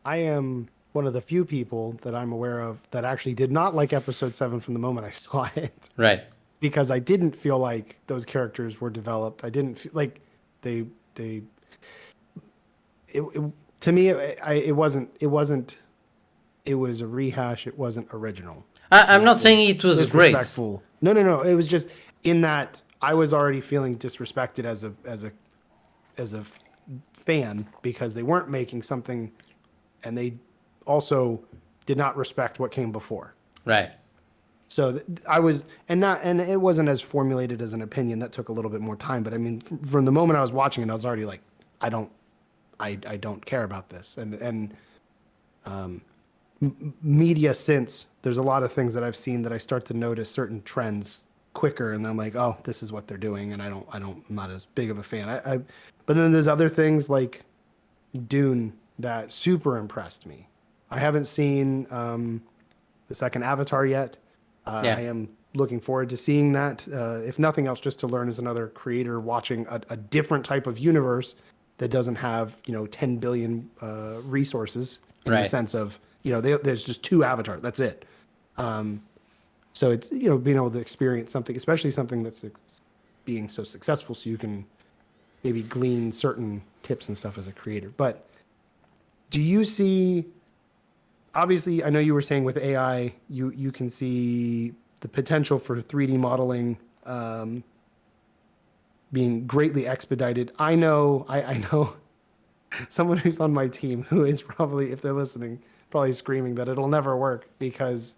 I am one of the few people that I'm aware of that actually did not like episode 7 from the moment I saw it. Right. Because I didn't feel like those characters were developed. I didn't feel like they it to me it wasn't it was a rehash. It wasn't original. I'm not saying it was great. Disrespectful. No. It was just in that I was already feeling disrespected as a fan because they weren't making something, and they also did not respect what came before. Right. So I was, and it wasn't as formulated as an opinion. That took a little bit more time. But I mean, from the moment I was watching it, I was already like, I don't care about this. Media since there's a lot of things that I've seen that I start to notice certain trends quicker, and I'm like, oh, this is what they're doing, and I'm not as big of a fan. But then there's other things like Dune that super impressed me. I haven't seen the second Avatar yet. Yeah. I am looking forward to seeing that. If nothing else, just to learn as another creator watching a different type of universe that doesn't have 10 billion resources in the Right. sense of there's just 2 avatars. That's it. So it's being able to experience something, especially something that's being so successful, so you can maybe glean certain tips and stuff as a creator. But do you see? Obviously, I know you were saying with AI, you can see the potential for 3D modeling being greatly expedited. I know someone who's on my team who is probably, if they're listening, probably screaming that it'll never work because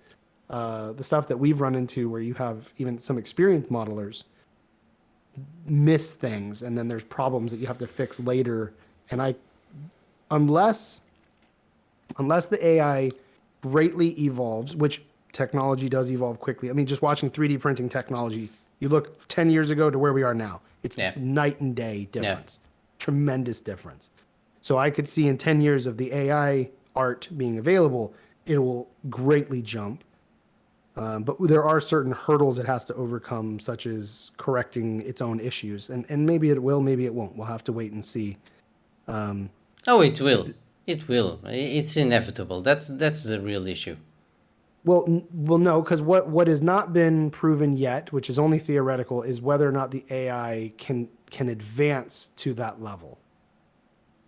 the stuff that we've run into where you have even some experienced modelers miss things and then there's problems that you have to fix later. And unless unless the AI greatly evolves, which technology does evolve quickly. I mean, just watching 3D printing technology, you look 10 years ago to where we are now, it's Yeah. night and day Yeah. difference, tremendous difference. So I could see in 10 years of the AI art being available, it will greatly jump. But there are certain hurdles it has to overcome, such as correcting its own issues. And maybe it will, maybe it won't. We'll have to wait and see. Oh, it will. It will. It's inevitable. That's the real issue. Well, no, because what has not been proven yet, which is only theoretical, is whether or not the AI can advance to that level.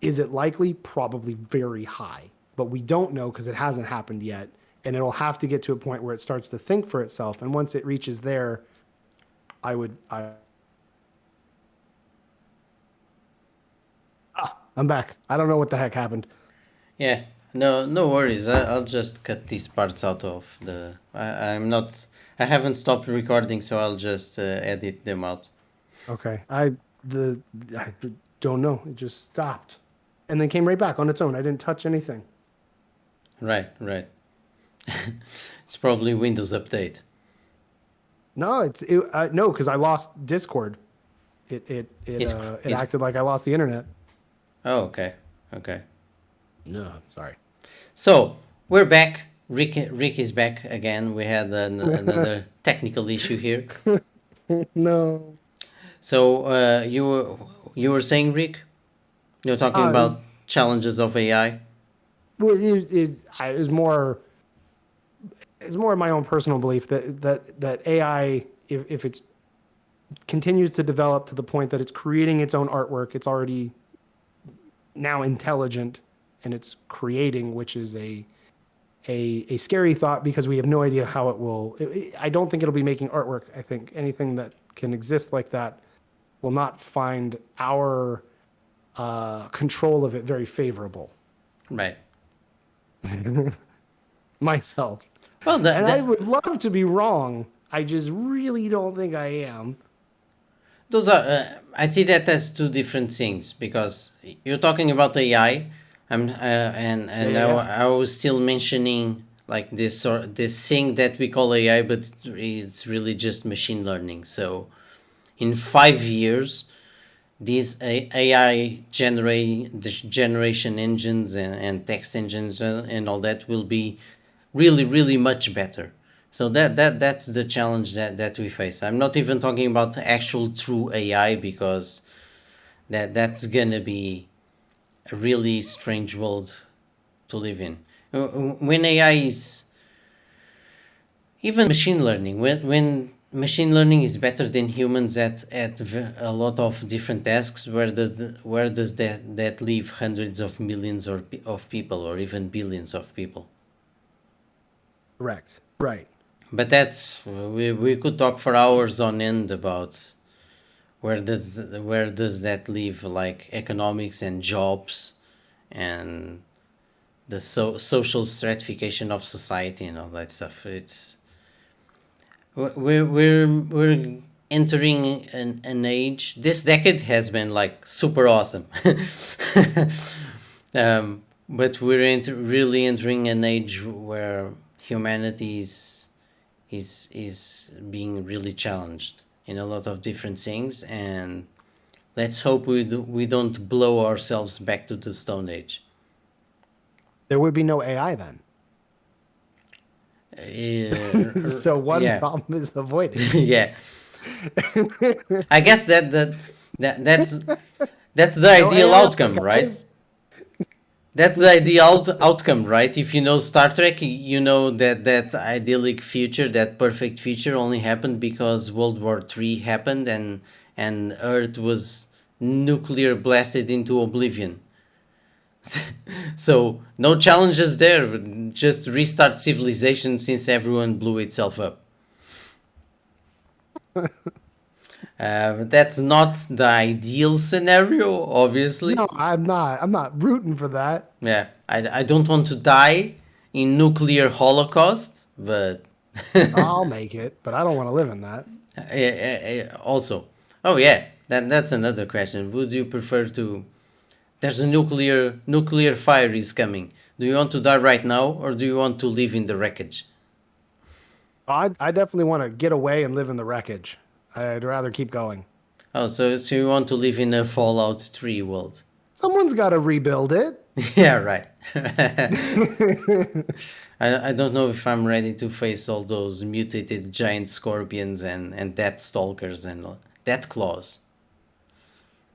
Is it likely? Probably very high, but we don't know because it hasn't happened yet, and it'll have to get to a point where it starts to think for itself. And once it reaches there, I'm back. I don't know what the heck happened. Yeah. No, no worries. I'll just cut these parts out of the. I'm not. I haven't stopped recording, so I'll just edit them out. Okay, I don't know. It just stopped, and then came right back on its own. I didn't touch anything. Right. Right. It's probably Windows Update. No, no, because I lost Discord. It's It it's. acted like I lost the internet. Oh, okay. Okay. No, sorry. So we're back. Rick is back again. We had another technical issue here. No. So you were saying, Rick, you're talking It was, about challenges of AI. well, it was more. It's more of my own personal belief that AI, if it continues to develop to the point that it's creating its own artwork, it's already now intelligent, and it's creating, which is a scary thought because we have no idea how it will. I don't think it'll be making artwork. I think anything that can exist like that will not find our control of it very favorable. Right. Myself. Well, And I would love to be wrong. I just really don't think I am. those are. I see that as two different things because you're talking about AI. And Yeah. I was still mentioning like this thing that we call AI, but it's really just machine learning. So in 5 years, these AI generation engines and text engines and all that will be really much better. So that's the challenge that we face. I'm not even talking about actual true AI because that's gonna be a really strange world to live in. When AI is even machine learning, when machine learning is better than humans at a lot of different tasks, where does that leave hundreds of millions of people or even billions of people? Correct. Right. But that's we could talk for hours on end about where does that leave like economics and jobs and the social stratification of society and all that stuff. We're entering an age. This decade has been like super awesome. But we're really entering an age where humanity is being really challenged in a lot of different things, and let's hope we don't blow ourselves back to the Stone Age. There would be no AI then. So one Yeah. problem is avoided. Yeah. I guess that's the No ideal AI, outcome, right? guys. That's the ideal outcome, right? If you know Star Trek, you know that idyllic future, that perfect future, only happened because World War III happened and Earth was nuclear blasted into oblivion. So no challenges there. Just restart civilization since everyone blew itself up. That's not the ideal scenario, obviously. No, I'm not. I'm not rooting for that. Yeah, I don't want to die in nuclear holocaust, but I'll make it, but I don't want to live in that. also, oh yeah, that's another question. Would you prefer to? There's a nuclear fire is coming. Do you want to die right now, or do you want to live in the wreckage? I definitely want to get away and live in the wreckage. I'd rather keep going. Oh, so you want to live in a Fallout 3 world? Someone's got to rebuild it. Yeah, right. I don't know if I'm ready to face all those mutated giant scorpions and death stalkers and death claws.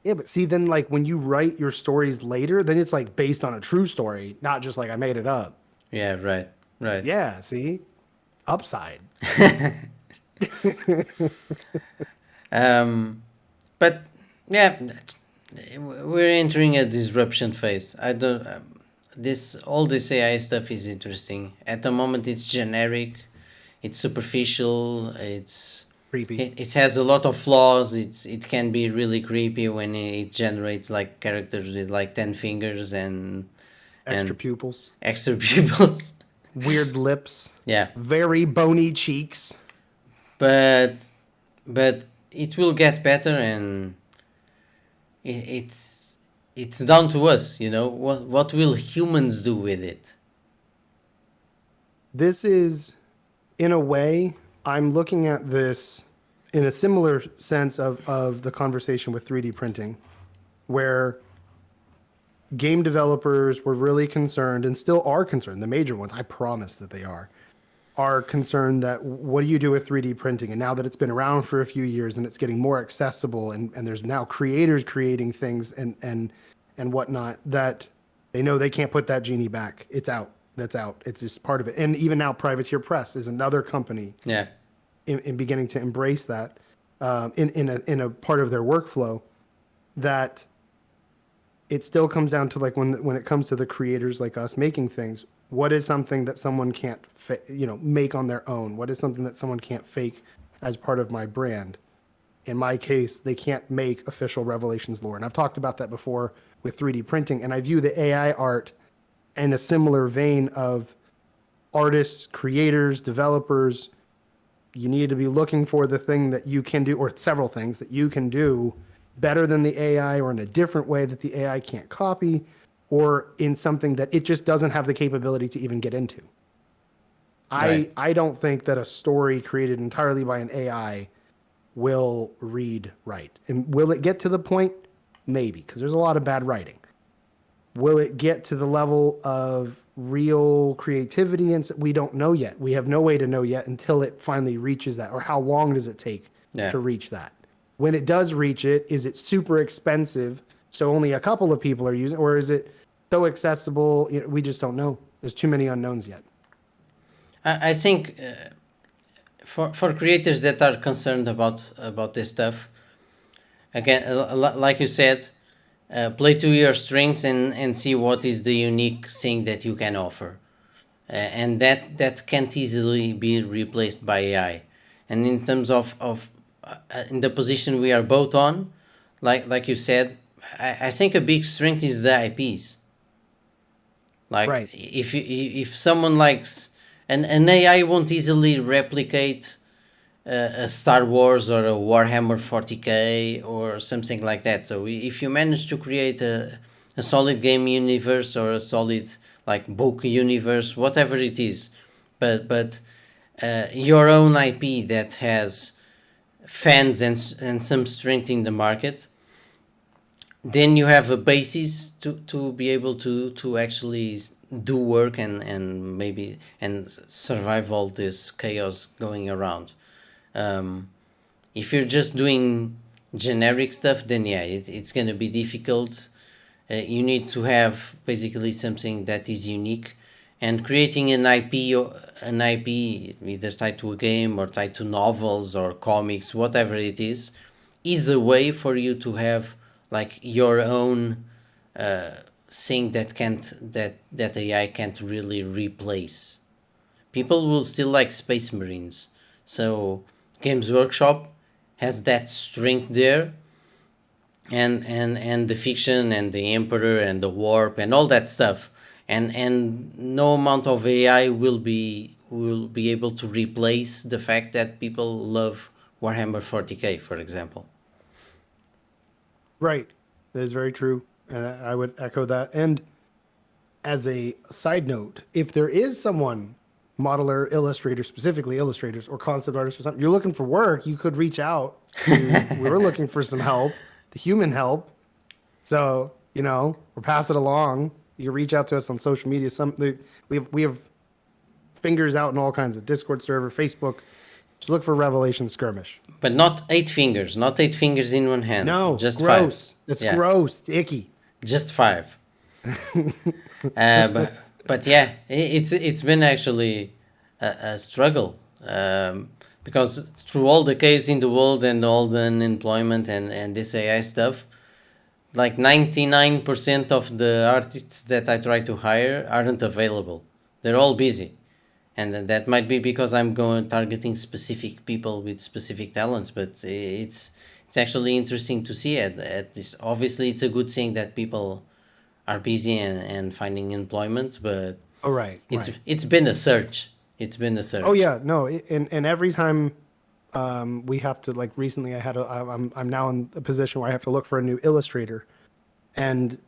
Yeah, but see, then like when you write your stories later, then it's like based on a true story, not just like I made it up. Yeah, right, right. Yeah, see? Upside. But yeah, we're entering a disruption phase. I don't. This all this AI stuff is interesting. At the moment, it's generic, it's superficial, Creepy. it has a lot of flaws. It can be really creepy when it generates like characters with like 10 fingers Extra and pupils. extra pupils. Weird lips. Yeah, Very bony cheeks. but but it will get better, and it's down to us. You know what will humans do with it? This is, in a way, I'm looking at this in a similar sense of the conversation with 3D printing, where game developers were really concerned and still are concerned, the major ones, I promise that they are concerned that what do you do with 3D printing? And now that it's been around for a few years and it's getting more accessible and there's now creators creating things and whatnot, that they know they can't put that genie back. It's out. That's out. It's just part of it. And even now, Privateer Press is another company Yeah, in beginning to embrace that in a part of their workflow, that it still comes down to like when it comes to the creators like us making things, what is something that someone can't make on their own? What is something that someone can't fake as part of my brand? In my case, they can't make official Revelations lore. And I've talked about that before with 3D printing. And I view the AI art in a similar vein of artists, creators, developers. You need to be looking for the thing that you can do, or several things that you can do better than the AI, or in a different way that the AI can't copy, or in something that it just doesn't have the capability to even get into. right. I don't think that a story created entirely by an AI will read right. And will it get to the point? Maybe, because there's a lot of bad writing. Will it get to the level of real creativity? And we don't know yet. We have no way to know yet until it finally reaches that. Or how long does it take Yeah. to reach that? When it does reach it, is it super expensive so only a couple of people are using, or is it so accessible? We just don't know. There's too many unknowns yet. I think for creators that are concerned about this stuff, again, like you said, play to your strengths and see what is the unique thing that you can offer, and that can't easily be replaced by AI. And in terms of in the position we are both on, like you said, I think a big strength is the IPs. Like Right. if someone likes an AI won't easily replicate a Star Wars or a Warhammer 40k or something like that. So if you manage to create a solid game universe or a solid like book universe, whatever it is, but your own IP that has fans and some strength in the market, then you have a basis to be able to actually do work and maybe and survive all this chaos going around. If you're just doing generic stuff, then yeah, it's going to be difficult. You need to have basically something that is unique, and creating an IP, or an IP either tied to a game or tied to novels or comics, whatever it is a way for you to have like your own thing that AI can't really replace. People will still like Space Marines, so Games Workshop has that strength there, and the fiction and the emperor and the warp and all that stuff, and no amount of AI will be able to replace the fact that people love Warhammer 40k, for example. Right. That is very true. And I would echo that. And as a side note, if there is someone, modeler, illustrator, specifically illustrators or concept artists or something, you're looking for work, you could reach out to, we were looking for some help, the human help. So, you know, we'll pass it along. You reach out to us on social media. We have fingers out in all kinds of Discord server, Facebook. Just look for Revelation Skirmish. But not 8 fingers, not 8 fingers in one hand. No, just gross. 5. It's Yeah, gross. It's icky. just 5. But yeah, it's been actually a struggle, because through all the case in the world and all the unemployment and this AI stuff, like 99% of the artists that I try to hire aren't available. They're all busy. And that might be because I'm going targeting specific people with specific talents, but it's actually interesting to see at this. Obviously, it's a good thing that people are busy and finding employment, but Oh, right. Right. it's been a search. It's been a search. Oh yeah, no, and every time we have to, like, recently I'm now in a position where I have to look for a new illustrator, and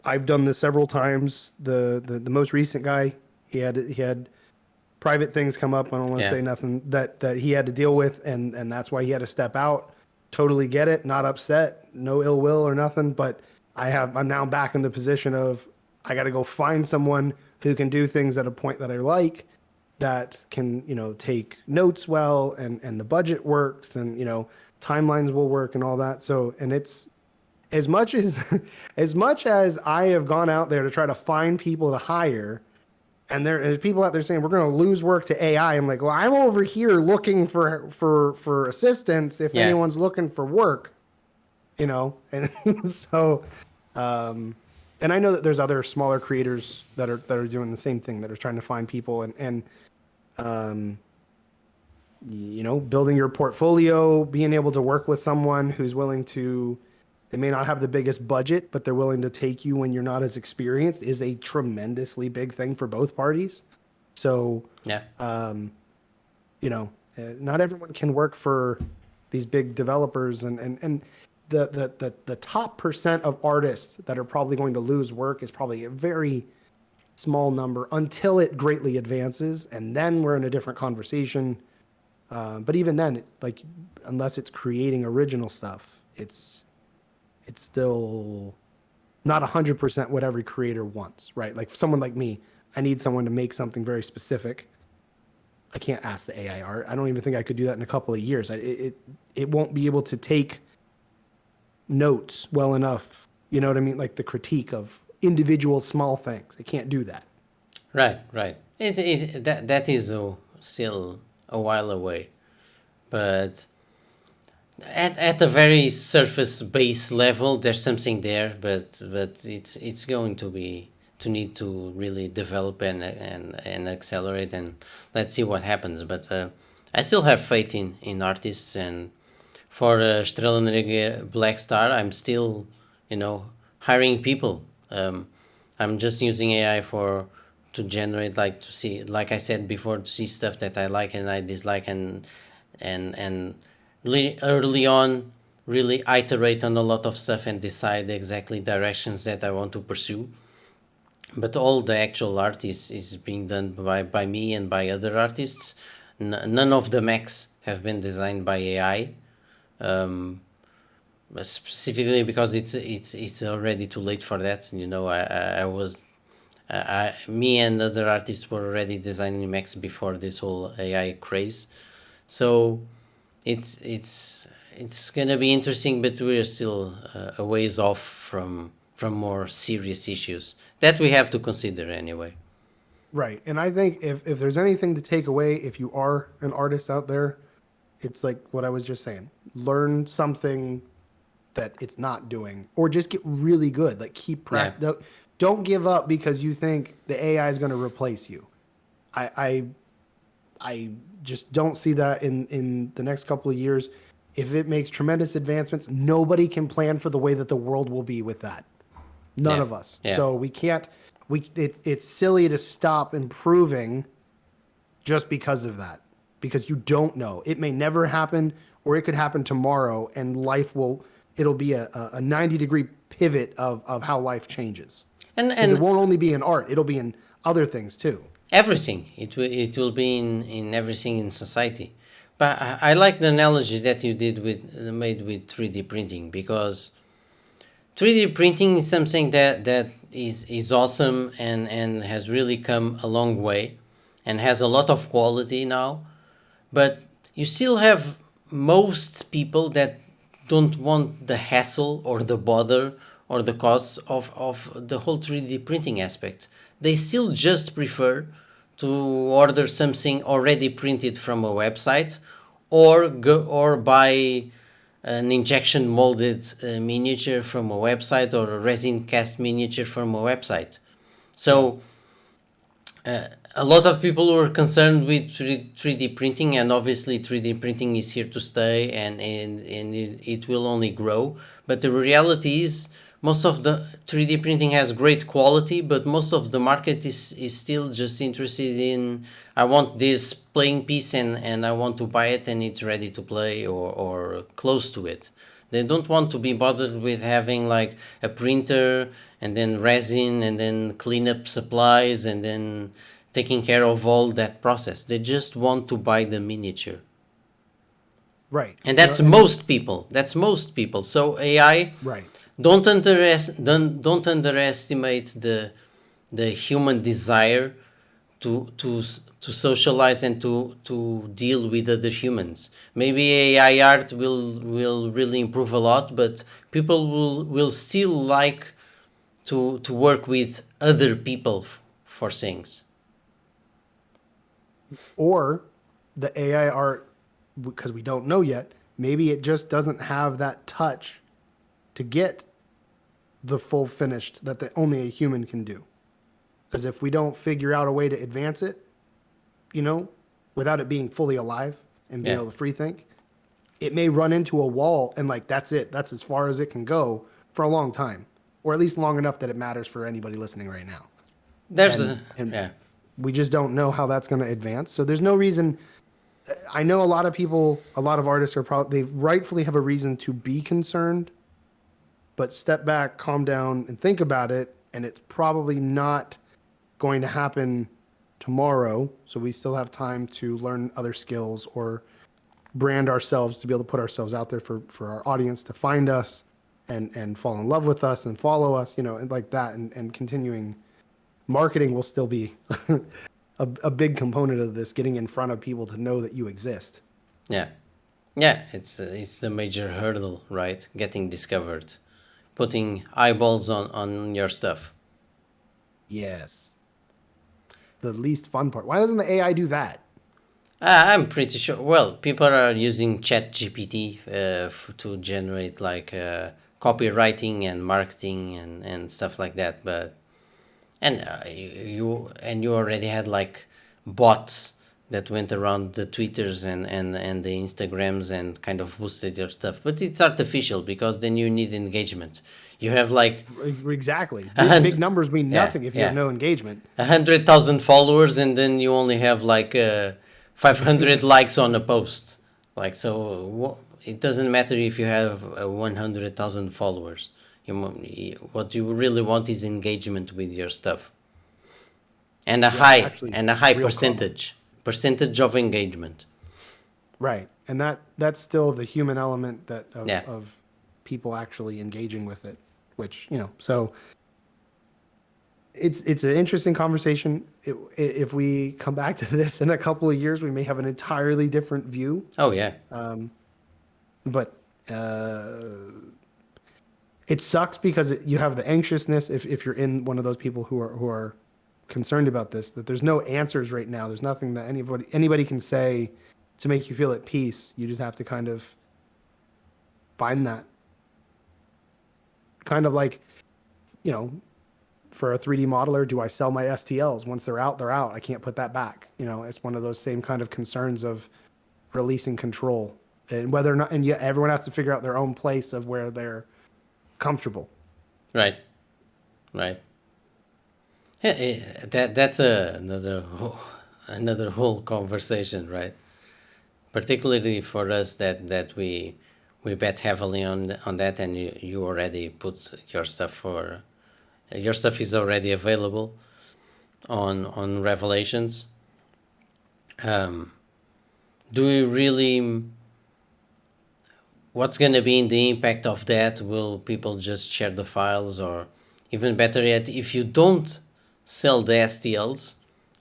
I've done this several times. The most recent guy, he had private things come up. I don't want to Yeah. say nothing that he had to deal with, and that's why he had to step out. Totally get it, not upset, no ill will or nothing, but I'm now back in the position of I got to go find someone who can do things at a point that I like, that can, you know, take notes well, and the budget works, and, you know, timelines will work and all that. So, and it's as much as as much as I have gone out there to try to find people to hire, and there's people out there saying we're going to lose work to AI. I'm like, well, I'm over here looking for assistance if Yeah. anyone's looking for work, you know. And so and I know that there's other smaller creators that are doing the same thing, that are trying to find people, and you know, building your portfolio, being able to work with someone who's willing to, they may not have the biggest budget, but they're willing to take you when you're not as experienced, is a tremendously big thing for both parties. So, Yeah. you know, not everyone can work for these big developers, and the top percent of artists that are probably going to lose work is probably a very small number until it greatly advances, and then we're in a different conversation. But even then, like, unless it's creating original stuff, it's still not 100% what every creator wants, right? Like, someone like me, I need someone to make something very specific. I can't ask the AI art. I don't even think I could do that in a couple of years. It won't be able to take notes well enough. You know what I mean? Like the critique of individual small things. It can't do that. Right. That is still a while away, but at a very surface base level, there's something there, but it's going to need to really develop and accelerate, and let's see what happens. But I still have faith in artists, and for Estrela Negra Black Star, I'm still, you know, hiring people. I'm just using AI to generate, like, to see, like I said before, to see stuff that I like and I dislike, and really early on really iterate on a lot of stuff and decide exactly directions that I want to pursue. But all the actual art is being done by me and by other artists. None of the mechs have been designed by AI, specifically because it's already too late for that. You know, me and other artists were already designing mechs before this whole AI craze. So it's gonna be interesting, but we're still a ways off from more serious issues that we have to consider anyway. Right. And I think if there's anything to take away, if you are an artist out there, it's like what I was just saying. Learn something that it's not doing, or just get really good. Like, keep practice. Yeah. Don't give up because you think the AI is going to replace you. I just don't see that in the next couple of years. if it makes tremendous advancements, nobody can plan for the way that the world will be with that. None Yeah. of us. Yeah. So we can't. It's silly to stop improving just because of that, because you don't know. It may never happen, or it could happen tomorrow, and it'll be a 90-degree pivot of how life changes. Because it And won't only be in art, it'll be in other things too. everything. It will be in everything in society. But I like the analogy that you made with 3D printing, because 3D printing is something that is awesome and has really come a long way and has a lot of quality now. But you still have most people that don't want the hassle or the bother or the costs of the whole 3D printing aspect. They still just prefer to order something already printed from a website, or buy an injection molded miniature from a website, or a resin cast miniature from a website. So a lot of people were concerned with 3D printing, and obviously 3D printing is here to stay, and it will only grow. But the reality is, most of the 3D printing has great quality, but most of the market is still just interested in, I want this playing piece, and I want to buy it and it's ready to play, or close to it. They don't want to be bothered with having like a printer and then resin and then cleanup supplies and then taking care of all that process. They just want to buy the miniature. Right. And that's most people. That's most people. So AI, Right. don't underestimate the human desire to socialize and to deal with other humans. Maybe AI art will really improve a lot, but people will still like to work with other people for things. Or the AI art, because we don't know yet, maybe it just doesn't have that touch to get the full finished that only a human can do. Because if we don't figure out a way to advance it, without it being fully alive and being Yeah. able to free think, it may run into a wall and like that's it. That's as far as it can go for a long time, or at least long enough that it matters for anybody listening right now. There's And a and yeah. we just don't know how that's going to advance. So there's no reason. I know a lot of people, a lot of artists are probably, they rightfully have a reason to be concerned, but step back, calm down, and think about it. And it's probably not going to happen tomorrow. So we still have time to learn other skills or brand ourselves to be able to put ourselves out there for our audience to find us and fall in love with us and follow us, and like that. And continuing marketing will still be a big component of this, getting in front of people to know that you exist. Yeah. Yeah, it's the major hurdle, right? Getting discovered, putting eyeballs on your stuff. Yes. The least fun part. Why doesn't the AI do that? I'm pretty sure. Well, people are using ChatGPT to generate like copywriting and marketing and stuff like that. But you already had like bots that went around the Twitters and the Instagrams and kind of boosted your stuff. But it's artificial, because then you need engagement. You have like Exactly. a Big hun- numbers mean yeah, nothing if you yeah, have no engagement. 100,000 followers, and then you only have like 500 likes on a post. Like, so it doesn't matter if you have 100,000 followers. What you really want is engagement with your stuff, and a Yeah, high actually, and a high real comment. percentage of engagement. Right. And that's still the human element that Yeah. of people actually engaging with it, which, so it's an interesting conversation. If we come back to this in a couple of years, we may have an entirely different view. Oh yeah. But it sucks because you have the anxiousness if you're in one of those people who are concerned about this, that there's no answers right now. There's nothing that anybody can say to make you feel at peace. You just have to kind of find that. Kind of like, for a 3D modeler, do I sell my STLs? Once they're out, they're out. I can't put that back. It's one of those same kind of concerns of releasing control. and whether or not, and yet everyone has to figure out their own place of where they're comfortable. Right. Right. Yeah, that's another whole conversation, right? Particularly for us that we bet heavily on that, and you already put your stuff for your stuff is already available on Revelations. Um, do we really? What's gonna be the impact of that? Will people just share the files, or even better yet, if you don't sell the STLs,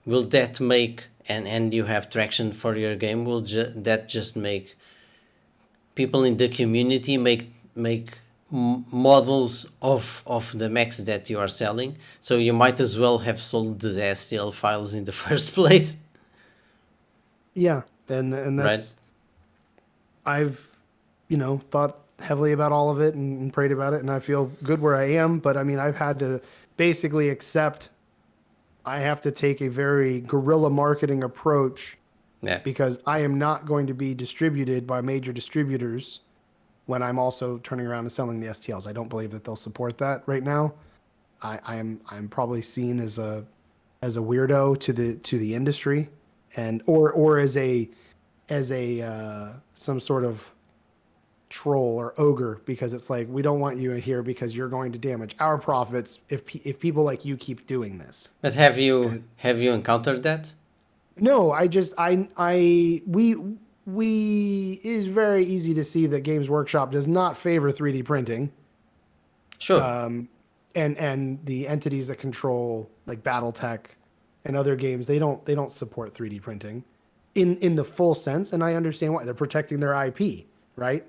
will that make and you have traction for your game? Will that just make people in the community make models of the mechs that you are selling? So you might as well have sold the STL files in the first place, Yeah, and right? that's I've thought heavily about all of it and prayed about it, and I feel good where I am. But I mean, I've had to basically accept I have to take a very guerrilla marketing approach Yeah, because I am not going to be distributed by major distributors when I'm also turning around and selling the STLs. I don't believe that they'll support that right now. I'm probably seen as a weirdo to the industry, and or as a some sort of troll or ogre, because it's like we don't want you in here because you're going to damage our profits if people like you keep doing this. but have you And have you encountered that? no, I just I we it is very easy to see that Games Workshop does not favor 3D printing. Sure. And the entities that control like BattleTech and other games, they don't support 3D printing in the full sense, and I understand why. They're protecting their IP, right?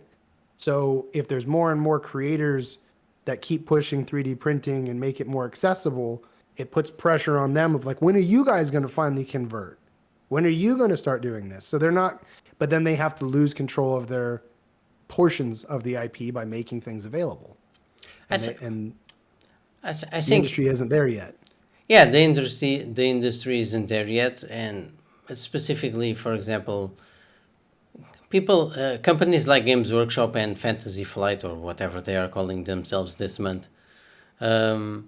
So if there's more and more creators that keep pushing 3D printing and make it more accessible, it puts pressure on them of like, when are you guys going to finally convert? When are you going to start doing this? So they're not, but then they have to lose control of their portions of the IP by making things available. I, And s- and I the think, industry isn't there yet. yeah, the industry isn't there yet, and specifically, for example, people companies like Games Workshop and Fantasy Flight, or whatever they are calling themselves this month, um,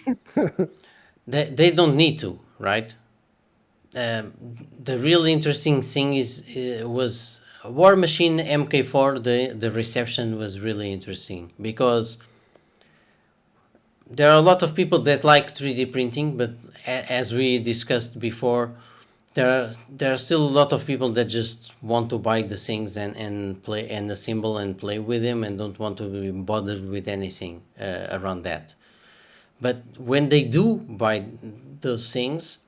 they don't need to, right? um, the real interesting thing is was War Machine MK4. The reception was really interesting because there are a lot of people that like 3D printing, but as we discussed before, there are still a lot of people that just want to buy the things and play and assemble and play with them and don't want to be bothered with anything around that. But when they do buy those things,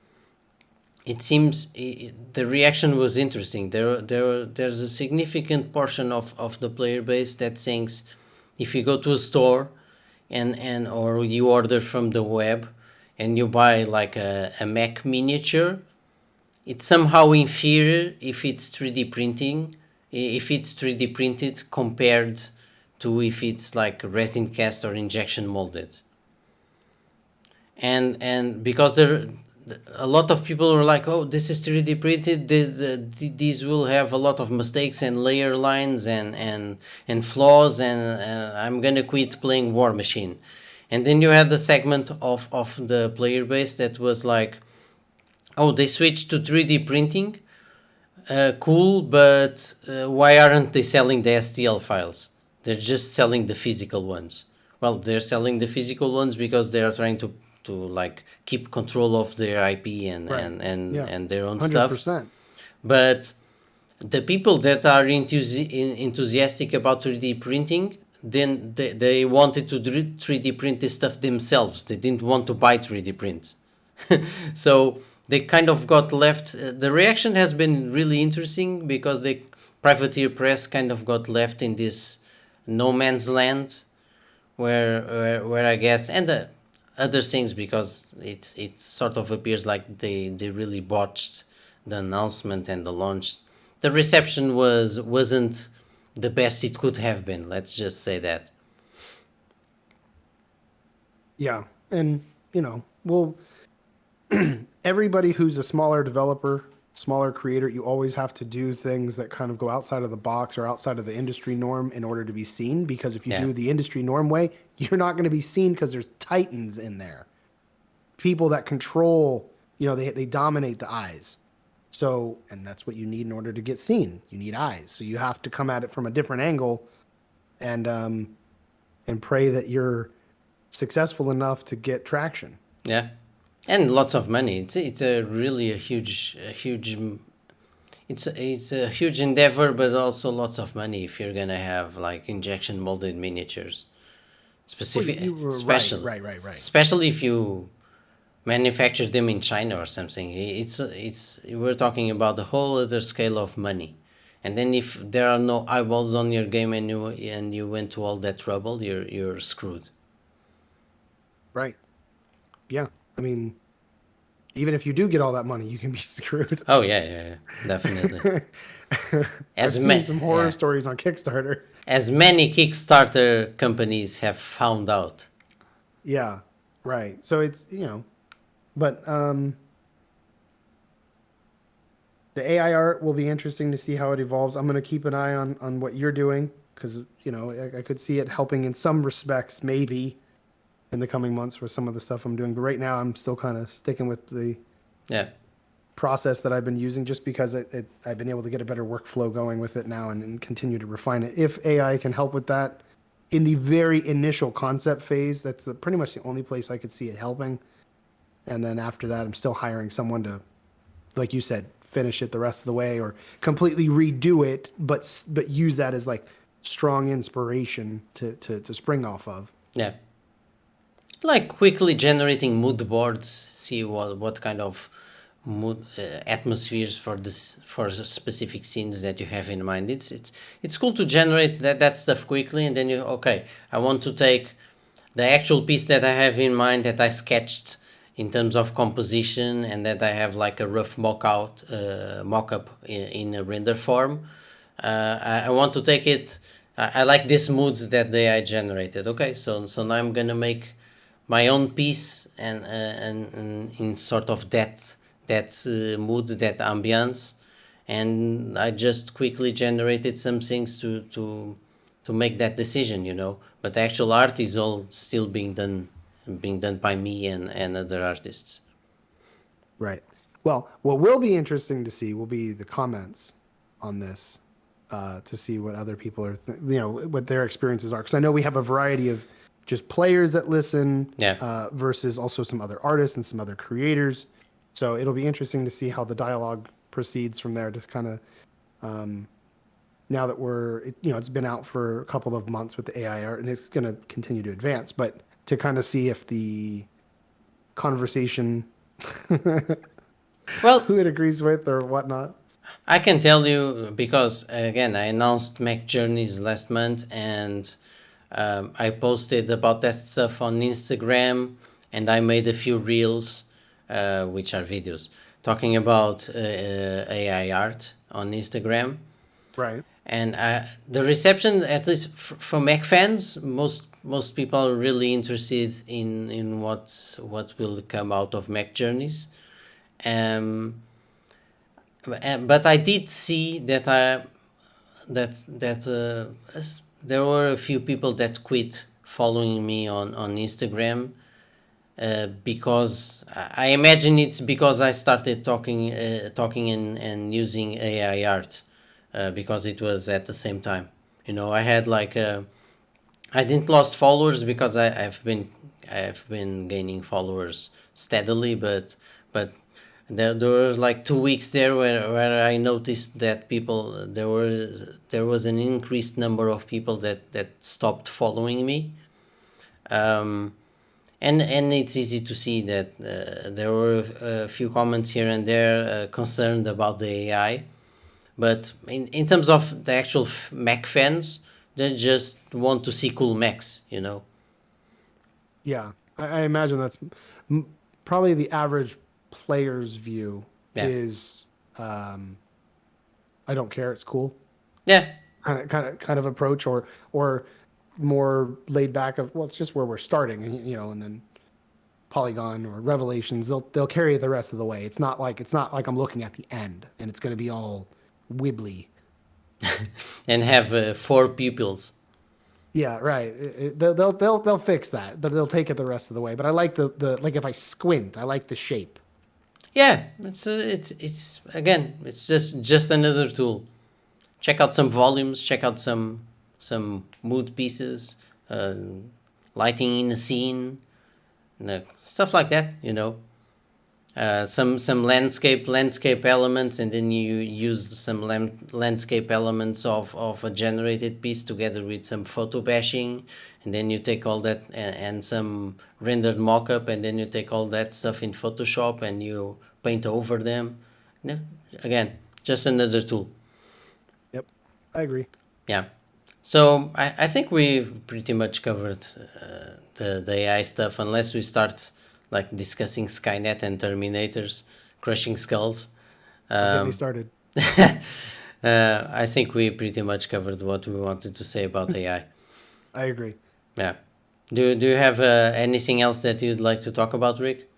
it seems the reaction was interesting. There's a significant portion of the player base that thinks if you go to a store and or you order from the web and you buy like a Mech miniature, it's somehow inferior if it's 3D printing, if it's 3D printed compared to if it's like resin cast or injection molded. And because there a lot of people are like, oh, this is 3D printed, these will have a lot of mistakes and layer lines and flaws, and I'm gonna quit playing War Machine. And then you had the segment of the player base that was like, oh, they switched to 3D printing, cool, but why aren't they selling the STL files? They're just selling the physical ones. Well, they're selling the physical ones because they are trying to like keep control of their IP and Right. and and, Yeah. and their own stuff. 100%. But the people that are enthusiastic about 3D printing, then they wanted to 3D print this stuff themselves. They didn't want to buy 3D prints. So they kind of got left. The reaction has been really interesting because the privateer press kind of got left in this no man's land where I guess, and the other things, because it sort of appears like they really botched the announcement and the launch. The reception wasn't the best it could have been. Let's just say that. Yeah. And, well, everybody who's a smaller developer smaller creator, you always have to do things that kind of go outside of the box or outside of the industry norm in order to be seen. Because if you Yeah. do the industry norm way, you're not going to be seen because there's titans in there, people that control, they dominate the eyes. So, and that's what you need in order to get seen. You need eyes. So you have to come at it from a different angle, and pray that you're successful enough to get traction. Yeah. And lots of money. It's a really it's a huge endeavor, but also lots of money if you're gonna have like injection molded miniatures, Well, specific, you were right, especially right, right, right. especially if you manufacture them in China or something. It's we're talking about a whole other scale of money. And then if there are no eyeballs on your game and you went to all that trouble, you're screwed. Right. Yeah. I mean, even if you do get all that money, you can be screwed. Oh yeah, definitely. I've As seen ma- some horror yeah, stories on Kickstarter. as many Kickstarter companies have found out. Yeah. Right. So it's, but the AI art will be interesting to see how it evolves. I'm going to keep an eye on what you're doing because, I could see it helping in some respects, maybe in the coming months with some of the stuff I'm doing. But right now, I'm still kind of sticking with the Yeah, process that I've been using just because I've been able to get a better workflow going with it now and continue to refine it. If AI can help with that in the very initial concept phase, that's pretty much the only place I could see it helping. And then after that, I'm still hiring someone to, like you said, finish it the rest of the way or completely redo it, but use that as like strong inspiration to spring off of. yeah. Like quickly generating mood boards, see what kind of mood atmospheres for this for the specific scenes that you have in mind. It's cool to generate that stuff quickly, and then you okay. I want to take the actual piece that I have in mind that I sketched in terms of composition and that I have like a rough mock up in a render form. I want to take it. I like this mood that the AI generated. Okay, so now I'm gonna make my own piece and in sort of that mood, that ambience, and I just quickly generated some things to make that decision, But the actual art is all still being done by me and other artists. Right. Well, what will be interesting to see will be the comments on this, to see what other people are, what their experiences are. Because I know we have a variety of just players that listen, Yeah, versus also some other artists and some other creators. So it'll be interesting to see how the dialogue proceeds from there. Just kind of, now that it's been out for a couple of months with the AI art, and it's going to continue to advance. But to kind of see if the conversation, well, who it agrees with or whatnot. I can tell you because again I announced Mac Journeys last month, and I posted about that stuff on Instagram, and I made a few reels, which are videos, talking about AI art on Instagram. Right. And the reception, at least from Mac fans, most people are really interested in what will come out of Mac Journeys. Um, but I did see that there were a few people that quit following me on Instagram, because I imagine it's because I started talking and using AI art, because it was at the same time. I had like I didn't lost followers because I've been gaining followers steadily, but there was like 2 weeks there where I noticed that there was an increased number of people that stopped following me. And it's easy to see that there were a few comments here and there concerned about the AI, but in terms of the actual Mac fans, they just want to see cool Macs. Yeah. I imagine that's probably the average player's view Yeah, is, I don't care. It's cool. yeah, Kind of approach, or more laid back of, well, it's just where we're starting, and then Polygon or Revelations, they'll carry it the rest of the way. It's not like I'm looking at the end and it's going to be all wibbly. And have 4 pupils. Yeah, right. They'll fix that, but they'll take it the rest of the way. But I like the like if I squint, I like the shape. Yeah, it's again, it's just another tool. Check out some volumes, check out some mood pieces, uh, lighting in a scene, stuff like that. Some landscape elements, and then you use some landscape elements of a generated piece together with some photo bashing, and then you take all that and some rendered mockup, and then you take all that stuff in Photoshop and you paint over them. Again, just another tool. Yep, I agree. Yeah. So I think we pretty much covered the AI stuff, unless we start like discussing Skynet and Terminators, crushing skulls. Don't get me started. I think we pretty much covered what we wanted to say about AI. I agree. Yeah. Do you have anything else that you'd like to talk about, Rick?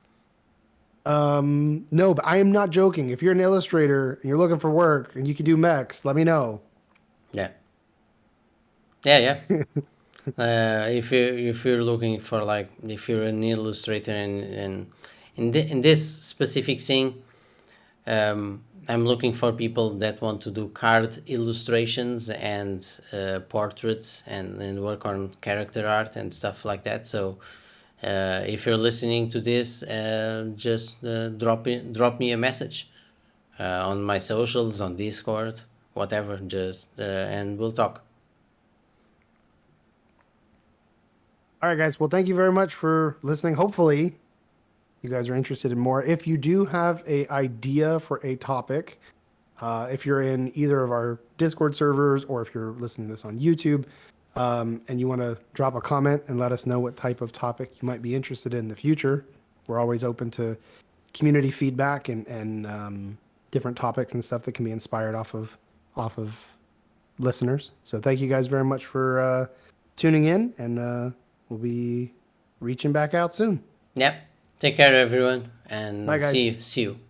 No, but I am not joking. If you're an illustrator and you're looking for work and you can do mechs, let me know. Yeah. Yeah. If you're looking for, like, if you're an illustrator and in this specific thing, I'm looking for people that want to do card illustrations and portraits and work on character art and stuff like that. So if you're listening to this, just drop me a message on my socials, on Discord, whatever. Just and we'll talk. All right, guys. Well, thank you very much for listening. Hopefully, you guys are interested in more. If you do have a idea for a topic, if you're in either of our Discord servers or if you're listening to this on YouTube, and you want to drop a comment and let us know what type of topic you might be interested in the future, we're always open to community feedback and different topics and stuff that can be inspired off of listeners. So thank you guys very much for tuning in, and we'll be reaching back out soon. Yep. Take care, everyone, and Bye, guys. see you.